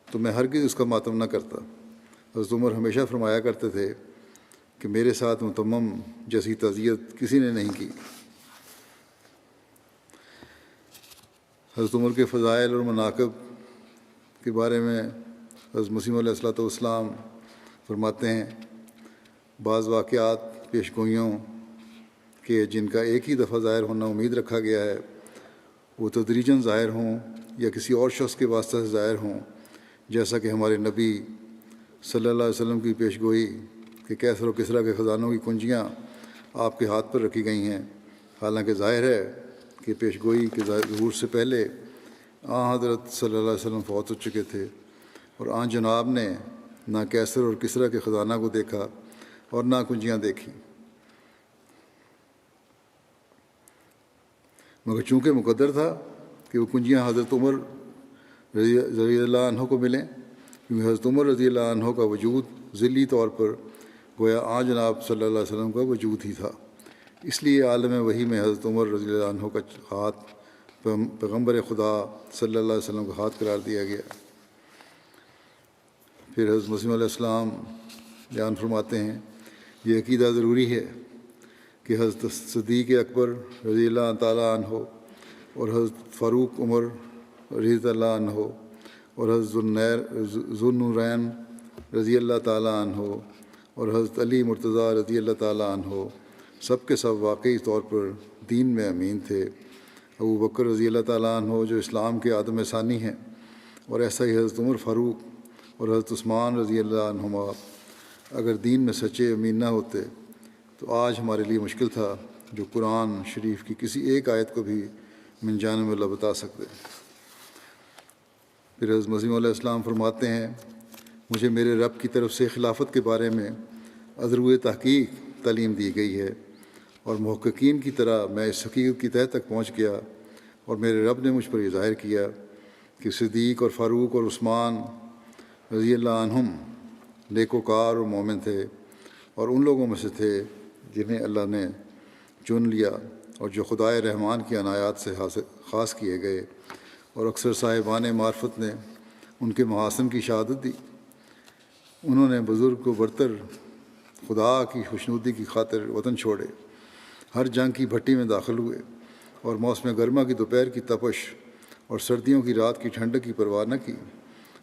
تو میں ہرگز اس کا ماتم نہ کرتا۔ حضرت عمر ہمیشہ فرمایا کرتے تھے کہ میرے ساتھ متمم جیسی تعزیت کسی نے نہیں کی۔ حضرت عمر کے فضائل اور مناقب کے بارے میں حضرت مسیح علیہ الصلوۃ والسلام فرماتے ہیں، بعض واقعات پیش گوئیوں کہ جن کا ایک ہی دفعہ ظاہر ہونا امید رکھا گیا ہے، وہ تدریجاً ظاہر ہوں یا کسی اور شخص کے واسطہ سے ظاہر ہوں، جیسا کہ ہمارے نبی صلی اللہ علیہ وسلم کی پیش گوئی کہ کیسر و کسریٰ کے خزانوں کی کنجیاں آپ کے ہاتھ پر رکھی گئی ہیں۔ حالانکہ ظاہر ہے کہ پیش گوئی کے ظہور سے پہلے حضرت صلی اللہ علیہ وسلم فوت ہو چکے تھے، اور جناب نے نہ کیسر اور کسریٰ کے خزانہ کو دیکھا اور نہ کنجیاں دیکھی، مگر چونکہ مقدر تھا کہ وہ کنجیاں حضرت عمر رضی اللہ عنہ کو ملیں، کیونکہ حضرت عمر رضی اللہ عنہ کا وجود ذلی طور پر گویا جناب صلی اللہ علیہ وسلم کا وجود ہی تھا، اس لیے عالم وحی میں حضرت عمر رضی اللہ عنہ کا ہاتھ پیغمبر خدا صلی اللہ علیہ وسلم کا ہاتھ قرار دیا گیا۔ پھر حضرت مسیح علیہ السلام بیان فرماتے ہیں، یہ عقیدہ ضروری ہے کہ حضرت صدیق اکبر رضی اللہ تعالیٰ عنہ اور حضرت فاروق عمر رضی اللہ عنہ اور حضرت ذوالنورین رضی اللہ تعالیٰ عنہ اور حضرت علی مرتضیٰ رضی اللہ تعالیٰ عنہ سب کے سب واقعی طور پر دین میں امین تھے۔ ابو بکر رضی اللہ تعالیٰ عنہ جو اسلام کے آدم ثانی ہیں، اور ایسا ہی حضرت عمر فاروق اور حضرت عثمان رضی اللہ عنہما اگر دین میں سچے امین نہ ہوتے تو آج ہمارے لیے مشکل تھا جو قرآن شریف کی کسی ایک آیت کو بھی من جانب اللہ بتا سکتے۔ پھر حضرت مسیح علیہ السلام فرماتے ہیں، مجھے میرے رب کی طرف سے خلافت کے بارے میں ازروِ تحقیق تعلیم دی گئی ہے، اور محققین کی طرح میں اس حقیقت کی تہہ تک پہنچ گیا، اور میرے رب نے مجھ پر یہ ظاہر کیا کہ صدیق اور فاروق اور عثمان رضی اللہ عنہم نیک وکار اور مومن تھے، اور ان لوگوں میں سے تھے جنہیں اللہ نے چن لیا اور جو خدائے رحمان کی عنایات سے خاص کیے گئے، اور اکثر صاحبان معرفت نے ان کے محاسن کی شہادت دی۔ انہوں نے بزرگ و برتر خدا کی خوشنودی کی خاطر وطن چھوڑے، ہر جنگ کی بھٹی میں داخل ہوئے، اور موسم گرما کی دوپہر کی تپش اور سردیوں کی رات کی ٹھنڈک کی پرواہ نہ کی،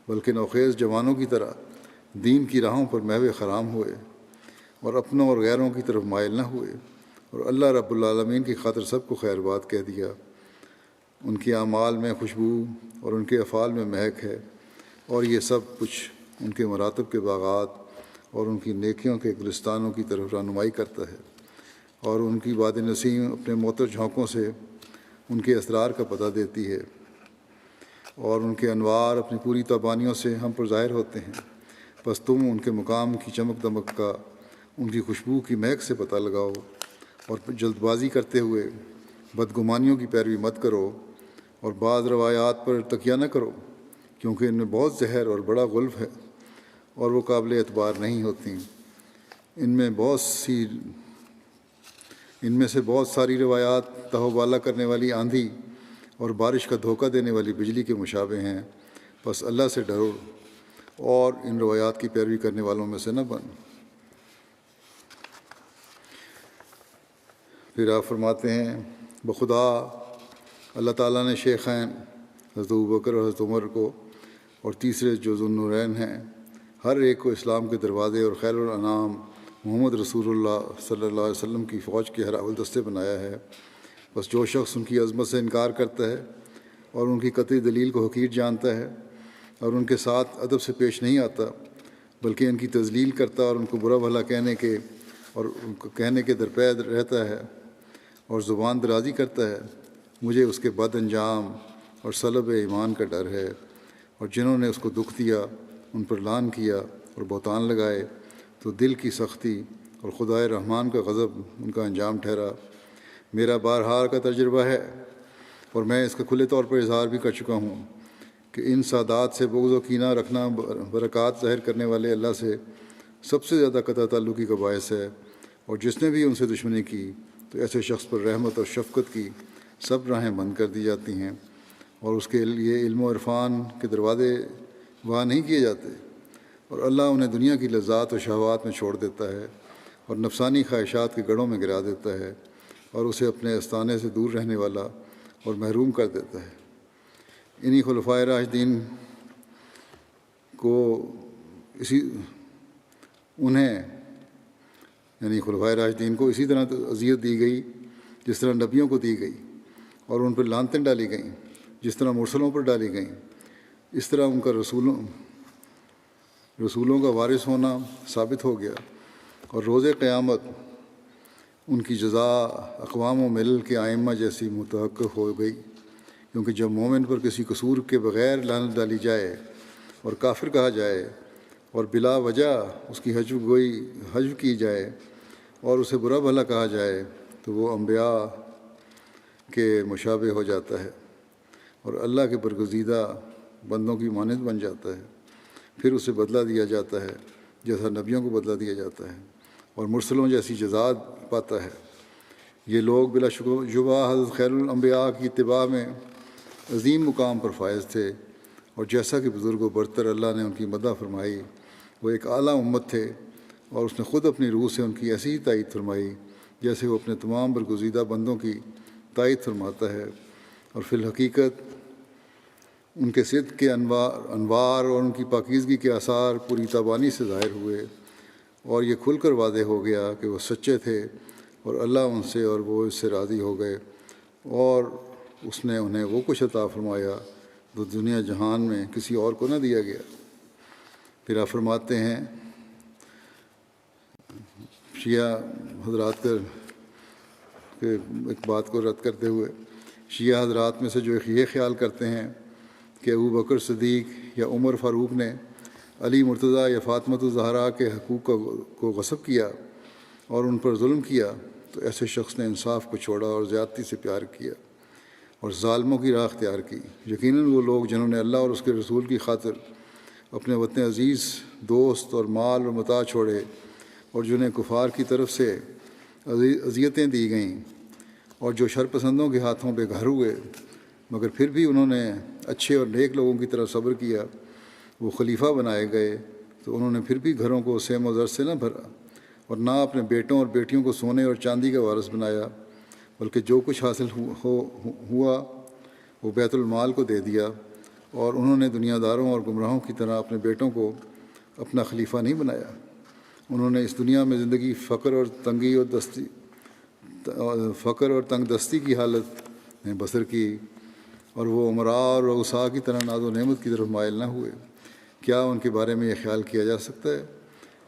بلکہ نوخیز جوانوں کی طرح دین کی راہوں پر محو خرام ہوئے، اور اپنوں اور غیروں کی طرف مائل نہ ہوئے، اور اللہ رب العالمین کی خاطر سب کو خیر بات کہہ دیا۔ ان کے اعمال میں خوشبو اور ان کے افعال میں مہک ہے، اور یہ سب کچھ ان کے مراتب کے باغات اور ان کی نیکیوں کے گلستانوں کی طرف رہنمائی کرتا ہے، اور ان کی باد نسیم اپنے معطر جھونکوں سے ان کے اسرار کا پتہ دیتی ہے، اور ان کے انوار اپنی پوری تابانیوں سے ہم پر ظاہر ہوتے ہیں۔ بس تم ان کے مقام کی چمک دمک کا، ان کی خوشبو کی مہک سے پتہ لگاؤ، اور جلد بازی کرتے ہوئے بدگمانیوں کی پیروی مت کرو، اور بعض روایات پر تکیہ نہ کرو، کیونکہ ان میں بہت زہر اور بڑا غلف ہے، اور وہ قابل اعتبار نہیں ہوتی۔ ان میں سے بہت ساری روایات تہو بالا کرنے والی آندھی اور بارش کا دھوکہ دینے والی بجلی کے مشابہ ہیں، بس اللہ سے ڈرو اور ان روایات کی پیروی کرنے والوں میں سے نہ بن۔ پھر آپ فرماتے ہیں، بخدا اللہ تعالیٰ نے شیخین حضرت ابوبکر اور حضرت عمر کو، اور تیسرے جو ذوالنورین ہیں، ہر ایک کو اسلام کے دروازے اور خیر الانام محمد رسول اللہ صلی اللہ علیہ وسلم کی فوج کے ہر اول دستے بنایا ہے۔ بس جو شخص ان کی عظمت سے انکار کرتا ہے اور ان کی قطعی دلیل کو حقیر جانتا ہے اور ان کے ساتھ ادب سے پیش نہیں آتا، بلکہ ان کی تذلیل کرتا اور ان کو برا بھلا کہنے کے درپید رہتا ہے اور زبان درازی کرتا ہے، مجھے اس کے بد انجام اور سلب ایمان کا ڈر ہے۔ اور جنہوں نے اس کو دکھ دیا ان پر لعن کیا اور بہتان لگائے تو دل کی سختی اور خدائے رحمان کا غضب ان کا انجام ٹھہرا۔ میرا بارہا کا تجربہ ہے اور میں اس کا کھلے طور پر اظہار بھی کر چکا ہوں کہ ان سادات سے بغض و کینہ رکھنا برکات ظاہر کرنے والے اللہ سے سب سے زیادہ قطع تعلقی کا باعث ہے، اور جس نے بھی ان سے دشمنی کی تو ایسے شخص پر رحمت اور شفقت کی سب راہیں بند کر دی جاتی ہیں، اور اس کے لیے علم و عرفان کے دروازے وہاں نہیں کیے جاتے، اور اللہ انہیں دنیا کی لذات و شہوات میں چھوڑ دیتا ہے اور نفسانی خواہشات کے گڑھوں میں گرا دیتا ہے، اور اسے اپنے استانے سے دور رہنے والا اور محروم کر دیتا ہے۔ انہی خلفائے راشدین کو خلفائے راشدین کو اسی طرح اذیت دی گئی جس طرح نبیوں کو دی گئی، اور ان پر لعنتیں ڈالی گئیں جس طرح مرسلوں پر ڈالی گئیں۔ اس طرح ان کا رسولوں کا وارث ہونا ثابت ہو گیا، اور روز قیامت ان کی جزا اقوام و ملل کے ائمہ جیسی متحقق ہو گئی، کیونکہ جب مومن پر کسی قصور کے بغیر لعنت ڈالی جائے اور کافر کہا جائے اور بلا وجہ اس کی حجب کی جائے اور اسے برا بھلا کہا جائے تو وہ انبیاء کے مشابہ ہو جاتا ہے اور اللہ کے برگزیدہ بندوں کی مانند بن جاتا ہے۔ پھر اسے بدلہ دیا جاتا ہے جیسا نبیوں کو بدلہ دیا جاتا ہے، اور مرسلوں جیسی جزا پاتا ہے۔ یہ لوگ بلا شبہ حضرت خیر الانبیاء کی اتباع میں عظیم مقام پر فائز تھے، اور جیسا کہ بزرگ و برتر اللہ نے ان کی مدح فرمائی، وہ ایک اعلیٰ امت تھے، اور اس نے خود اپنی روح سے ان کی ایسی ہی تائید فرمائی جیسے وہ اپنے تمام برگزیدہ بندوں کی تائید فرماتا ہے۔ اور فی الحقیقت ان کے صدق کے انوار اور ان کی پاکیزگی کے آثار پوری تابانی سے ظاہر ہوئے، اور یہ کھل کر واضح ہو گیا کہ وہ سچے تھے اور اللہ ان سے اور وہ اس سے راضی ہو گئے، اور اس نے انہیں وہ کچھ عطا فرمایا جو دنیا جہان میں کسی اور کو نہ دیا گیا۔ پھر آپ فرماتے ہیں شیعہ حضرات کے ایک بات کو رد کرتے ہوئے، شیعہ حضرات میں سے جو یہ خیال کرتے ہیں کہ ابو بکر صدیق یا عمر فاروق نے علی مرتضیٰ یا فاطمۃ الزہرا کے حقوق کو غصب کیا اور ان پر ظلم کیا، تو ایسے شخص نے انصاف کو چھوڑا اور زیادتی سے پیار کیا اور ظالموں کی راہ اختیار کی۔ یقیناً وہ لوگ جنہوں نے اللہ اور اس کے رسول کی خاطر اپنے وطن عزیز، دوست اور مال اور متاع چھوڑے، اور جنہیں کفار کی طرف سے اذیتیں دی گئیں، اور جو شرپسندوں کے ہاتھوں بے گھر ہوئے مگر پھر بھی انہوں نے اچھے اور نیک لوگوں کی طرح صبر کیا، وہ خلیفہ بنائے گئے تو انہوں نے پھر بھی گھروں کو سیم و زر سے نہ بھرا، اور نہ اپنے بیٹوں اور بیٹیوں کو سونے اور چاندی کا وارث بنایا، بلکہ جو کچھ حاصل ہوا وہ بیت المال کو دے دیا، اور انہوں نے دنیا داروں اور گمراہوں کی طرح اپنے بیٹوں کو اپنا خلیفہ نہیں بنایا۔ انہوں نے اس دنیا میں زندگی فقر اور تنگ دستی کی حالت میں بسر کی، اور وہ امراء اور رؤساء کی طرح ناز و نعمت کی طرف مائل نہ ہوئے۔ کیا ان کے بارے میں یہ خیال کیا جا سکتا ہے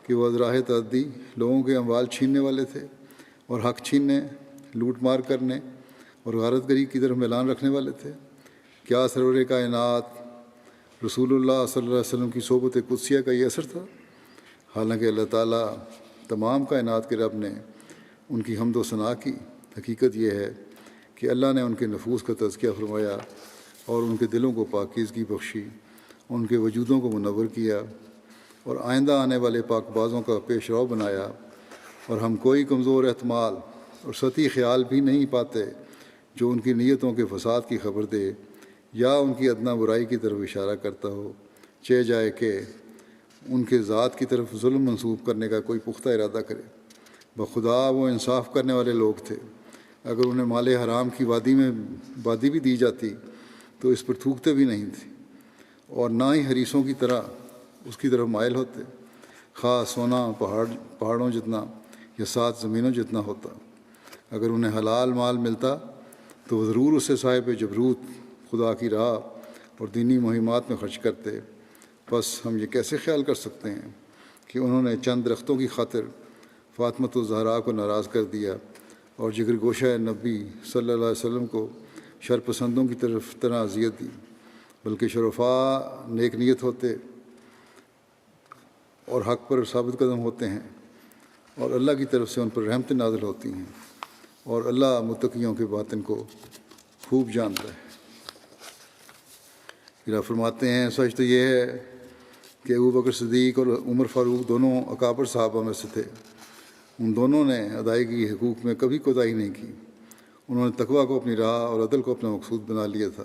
کہ وہ ازراہ تعدی لوگوں کے اموال چھیننے والے تھے اور حق چھیننے، لوٹ مار کرنے اور غارت گری کی طرف میلان رکھنے والے تھے؟ کیا سرور کائنات رسول اللہ صلی اللہ علیہ وسلم کی صحبت قدسیہ کا یہ اثر تھا؟ حالانکہ اللہ تعالیٰ تمام کائنات کے رب نے ان کی حمد و ثنا کی۔ حقیقت یہ ہے کہ اللہ نے ان کے نفوس کا تزکیہ فرمایا اور ان کے دلوں کو پاکیزگی بخشی، ان کے وجودوں کو منور کیا اور آئندہ آنے والے پاک بازوں کا پیش رو بنایا، اور ہم کوئی کمزور احتمال اور سطحی خیال بھی نہیں پاتے جو ان کی نیتوں کے فساد کی خبر دے یا ان کی ادنیٰ برائی کی طرف اشارہ کرتا ہو، چہ جائے کہ ان کے ذات کی طرف ظلم منسوب کرنے کا کوئی پختہ ارادہ کرے۔ بخدا وہ انصاف کرنے والے لوگ تھے، اگر انہیں مال حرام کی وادی بھی دی جاتی تو اس پر تھوکتے بھی نہیں تھے، اور نہ ہی حریصوں کی طرح اس کی طرف مائل ہوتے، خواہ سونا پہاڑوں جتنا یا 7 زمینوں جتنا ہوتا۔ اگر انہیں حلال مال ملتا تو وہ ضرور اسے صاحب جبروت، خدا کی راہ اور دینی مہمات میں خرچ کرتے۔ بس ہم یہ کیسے خیال کر سکتے ہیں کہ انہوں نے چند درختوں کی خاطر فاطمۃ الزہرا کو ناراض کر دیا اور جگر گوشہ نبی صلی اللہ علیہ وسلم کو شرپسندوں کی طرف اذیت دی، بلکہ شرفاء نیک نیت ہوتے اور حق پر ثابت قدم ہوتے ہیں، اور اللہ کی طرف سے ان پر رحمتیں نازل ہوتی ہیں، اور اللہ متقیوں کے باطن کو خوب جانتا ہے۔ پھر فرماتے ہیں سچ تو یہ ہے کہ ابوبکر صدیق اور عمر فاروق دونوں اکابر صحابہ میں سے تھے۔ ان دونوں نے ادائیگی حقوق میں کبھی کوتاہی نہیں کی۔ انہوں نے تقویٰ کو اپنی راہ اور عدل کو اپنا مقصود بنا لیا تھا۔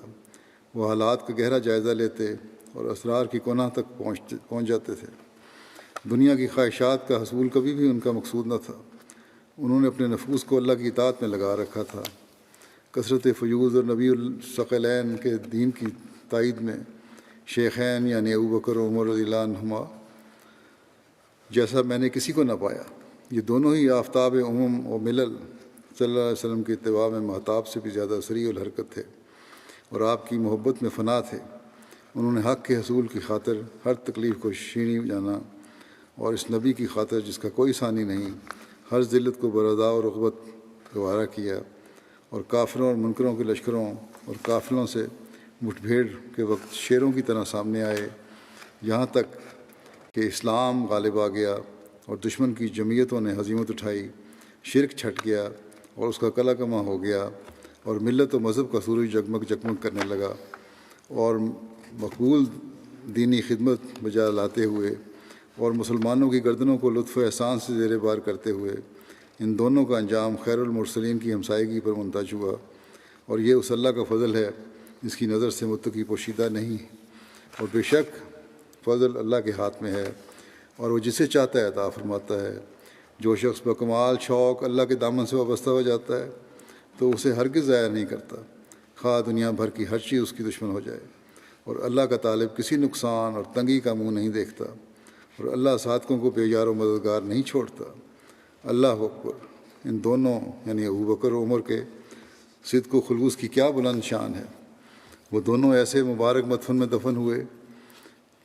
وہ حالات کا گہرا جائزہ لیتے اور اسرار کی کنہ تک پہنچ جاتے تھے۔ دنیا کی خواہشات کا حصول کبھی بھی ان کا مقصود نہ تھا۔ انہوں نے اپنے نفوس کو اللہ کی اطاعت میں لگا رکھا تھا۔ کثرت فیوض اور نبی الثقلین کے دین کی تائید میں شیخین یعنی ابوبکر و عمر رضی اللہ عنہما جیسا میں نے کسی کو نہ پایا۔ یہ دونوں ہی آفتاب و ملل صلی اللہ علیہ وسلم کے اتباع میں مہتاب سے بھی زیادہ سریع الحرکت تھے اور آپ کی محبت میں فنا تھے۔ انہوں نے حق کے حصول کی خاطر ہر تکلیف کو شینی جانا، اور اس نبی کی خاطر جس کا کوئی ثانی نہیں ہر ذلت کو بردا و رغبت گوارا کیا، اور کافروں اور منکروں کے لشکروں اور قافلوں سے مٹھ بھیڑ کے وقت شیروں کی طرح سامنے آئے، یہاں تک کہ اسلام غالب آ گیا اور دشمن کی جمعیتوں نے ہزیمت اٹھائی، شرک چھٹ گیا اور اس کا کلا کما ہو گیا، اور ملت و مذہب کا سورج جگمگ جگمگ کرنے لگا، اور مقبول دینی خدمت بجا لاتے ہوئے اور مسلمانوں کی گردنوں کو لطف و احسان سے زیر بار کرتے ہوئے ان دونوں کا انجام خیر المرسلین کی ہمسائیگی پر منتج ہوا۔ اور یہ اس اللہ کا فضل ہے جس کی نظر سے متقی پوشیدہ نہیں، اور بے شک فضل اللہ کے ہاتھ میں ہے، اور وہ جسے چاہتا ہے عطا فرماتا ہے۔ جو شخص بکمال شوق اللہ کے دامن سے وابستہ ہو جاتا ہے تو اسے ہرگز ضائع نہیں کرتا، خواہ دنیا بھر کی ہر چیز اس کی دشمن ہو جائے، اور اللہ کا طالب کسی نقصان اور تنگی کا منہ نہیں دیکھتا، اور اللہ صادقوں کو بے یار و مددگار نہیں چھوڑتا۔ اللہ اکبر۔ ان دونوں یعنی ابوبکر و عمر کے صدق و خلوص کی کیا بلند شان ہے۔ وہ دونوں ایسے مبارک مدفن میں دفن ہوئے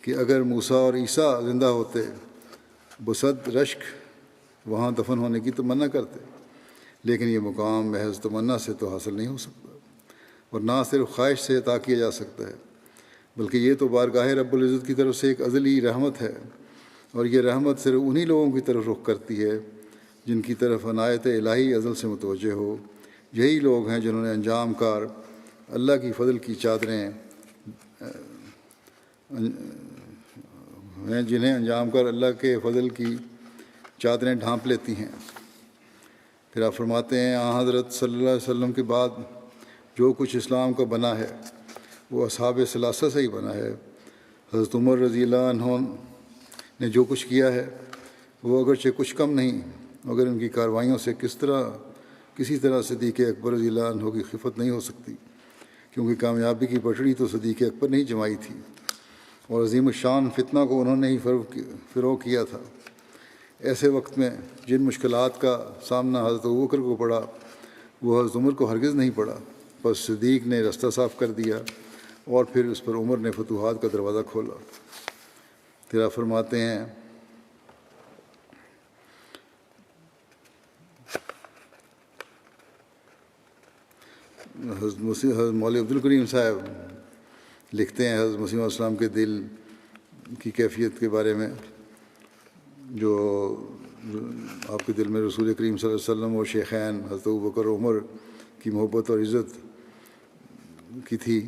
کہ اگر موسیٰ اور عیسیٰ زندہ ہوتے بصد رشک وہاں دفن ہونے کی تمنا کرتے، لیکن یہ مقام محض تمنا سے تو حاصل نہیں ہو سکتا، اور نہ صرف خواہش سے عطا کیا جا سکتا ہے، بلکہ یہ تو بارگاہ رب العزت کی طرف سے ایک ازلی رحمت ہے، اور یہ رحمت صرف انہی لوگوں کی طرف رخ کرتی ہے جن کی طرف عنایت الہی ازل سے متوجہ ہو۔ یہی لوگ ہیں جنہوں نے انجام کار اللہ کی فضل کی چادریں جنہیں انجام کار اللہ کے فضل کی چادریں ڈھانپ لیتی ہیں۔ پھر آپ فرماتے ہیں حضرت صلی اللہ علیہ وسلم کے بعد جو کچھ اسلام کا بنا ہے وہ اصحاب ثلاثہ سے ہی بنا ہے۔ حضرت عمر رضی اللہ عنہ نے جو کچھ کیا ہے وہ اگرچہ کچھ کم نہیں، مگر ان کی کارروائیوں سے کسی طرح صدیق اکبر رضی اللہ عنہ کی خفت نہیں ہو سکتی، کیونکہ کامیابی کی پٹڑی تو صدیق اکبر نے ہی جمائی تھی، اور عظیم الشان فتنہ کو انہوں نے ہی فروغ کیا تھا۔ ایسے وقت میں جن مشکلات کا سامنا حضرت ابوبکر کو پڑا وہ حضرت عمر کو ہرگز نہیں پڑا، بس صدیق نے رستہ صاف کر دیا اور پھر اس پر عمر نے فتوحات کا دروازہ کھولا۔ پھر آپ فرماتے ہیں حضرت مولوی عبدالکریم صاحب لکھتے ہیں حضرت مسیح علیہ السلام کے دل کی کیفیت کے بارے میں، جو آپ کے دل میں رسول کریم صلی اللہ علیہ وسلم اور شیخین حضرت ابوبکر و عمر کی محبت اور عزت کی تھی،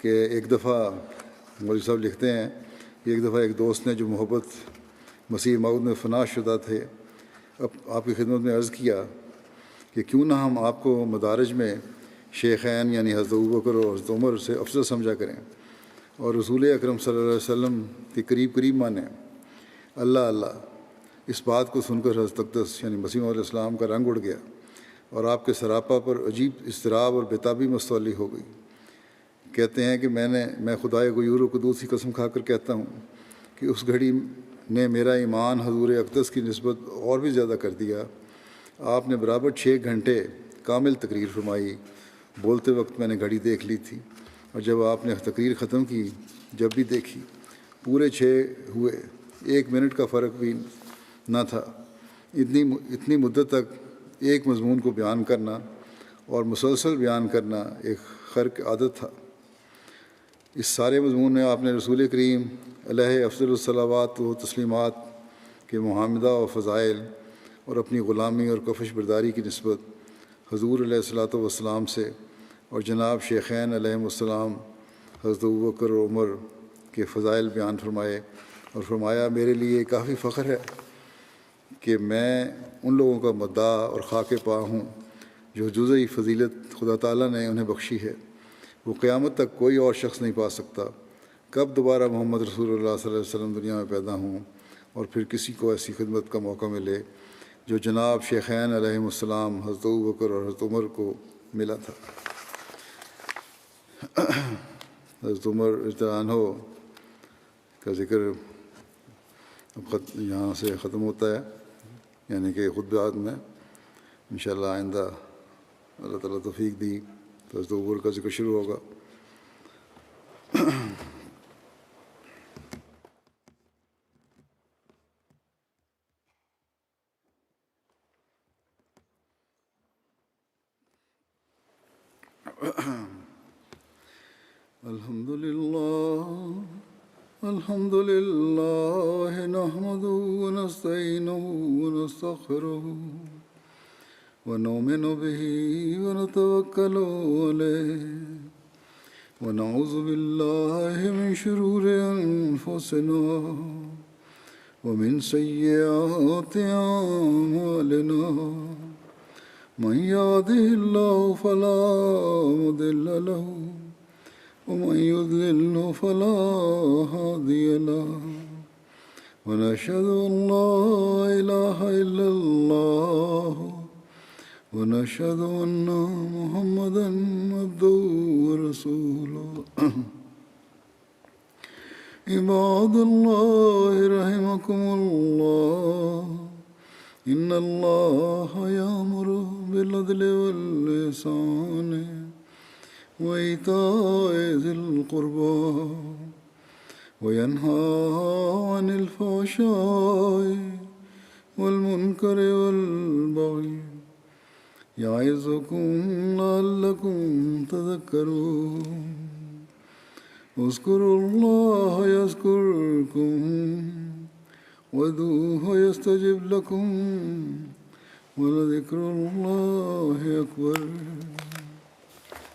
کہ ایک دفعہ مولوی صاحب لکھتے ہیں کہ ایک دفعہ ایک دوست نے جو محبت مسیح موعود میں فنا شدہ تھے آپ کی خدمت میں عرض کیا کہ کیوں نہ ہم آپ کو مدارج میں شیخین یعنی حضرت ابوبکر اور حضرت عمر سے افضل سمجھا کریں اور رسول اکرم صلی اللہ علیہ وسلم کے قریب مانیں۔ اللہ اس بات کو سن کر حضرت اقدس یعنی مسیح علیہ السلام کا رنگ اڑ گیا اور آپ کے سراپا پر عجیب اضطراب اور بےتابی مستولی ہو گئی۔ کہتے ہیں کہ میں خدائے غیور و قدوس کی قسم کھا کر کہتا ہوں کہ اس گھڑی نے میرا ایمان حضور اقدس کی نسبت اور بھی زیادہ کر دیا۔ آپ نے برابر 6 گھنٹے کامل تقریر فرمائی۔ بولتے وقت میں نے گھڑی دیکھ لی تھی، اور جب آپ نے تقریر ختم کی جب بھی دیکھی پورے 6 ہوئے، 1 منٹ کا فرق بھی نہ تھا۔ اتنی مدت تک ایک مضمون کو بیان کرنا اور مسلسل بیان کرنا ایک خرق عادت تھا۔ اس سارے مضمون میں آپ نے رسول کریم علیہ افضل الصلوات و تسلیمات کے محامدہ و فضائل اور اپنی غلامی اور کفش برداری کی نسبت حضور علیہ الصلاۃ والسلام سے اور جناب شیخین علیہم السلام حضرت ابوبکر اور عمر کے فضائل بیان فرمائے اور فرمایا میرے لیے کافی فخر ہے کہ میں ان لوگوں کا مدعا اور خاک پا ہوں جو جزئی فضیلت خدا تعالیٰ نے انہیں بخشی ہے، وہ قیامت تک کوئی اور شخص نہیں پا سکتا۔ کب دوبارہ محمد رسول اللہ صلی اللہ علیہ وسلم دنیا میں پیدا ہوں اور پھر کسی کو ایسی خدمت کا موقع ملے جو جناب شیخین علیہم السلام حضرت ابوبکر اور حضرت عمر کو ملا تھا۔ حضرت عمر رضی اللہ عنہ کا ذکر یہاں سے ختم ہوتا ہے، یعنی کہ خطبات میں انشاءاللہ آئندہ اللہ تعالیٰ توفیق دی تو حضرت عمر کا ذکر شروع ہوگا۔ الحمد لله نحمده ونستعينه ونستغفره ونؤمن به ونتوكل عليه ونعوذ بالله من شرور أنفسنا ومن سيئات أعمالنا من يهده الله فلا مضل له ومن يضلل فلا هادي له ونشهد أن لا إله إلا الله ونشهد أن محمدا عبده ورسوله عباد الله رحمكم الله إن الله يأمر بالعدل والإحسان وإيتاء ذي القربى وينهى عن الفحشاء والمنكر والبغي يعظكم لعلكم تذكرون اذكروا الله يذكركم وادعوه يستجب لكم ولذكر الله أكبر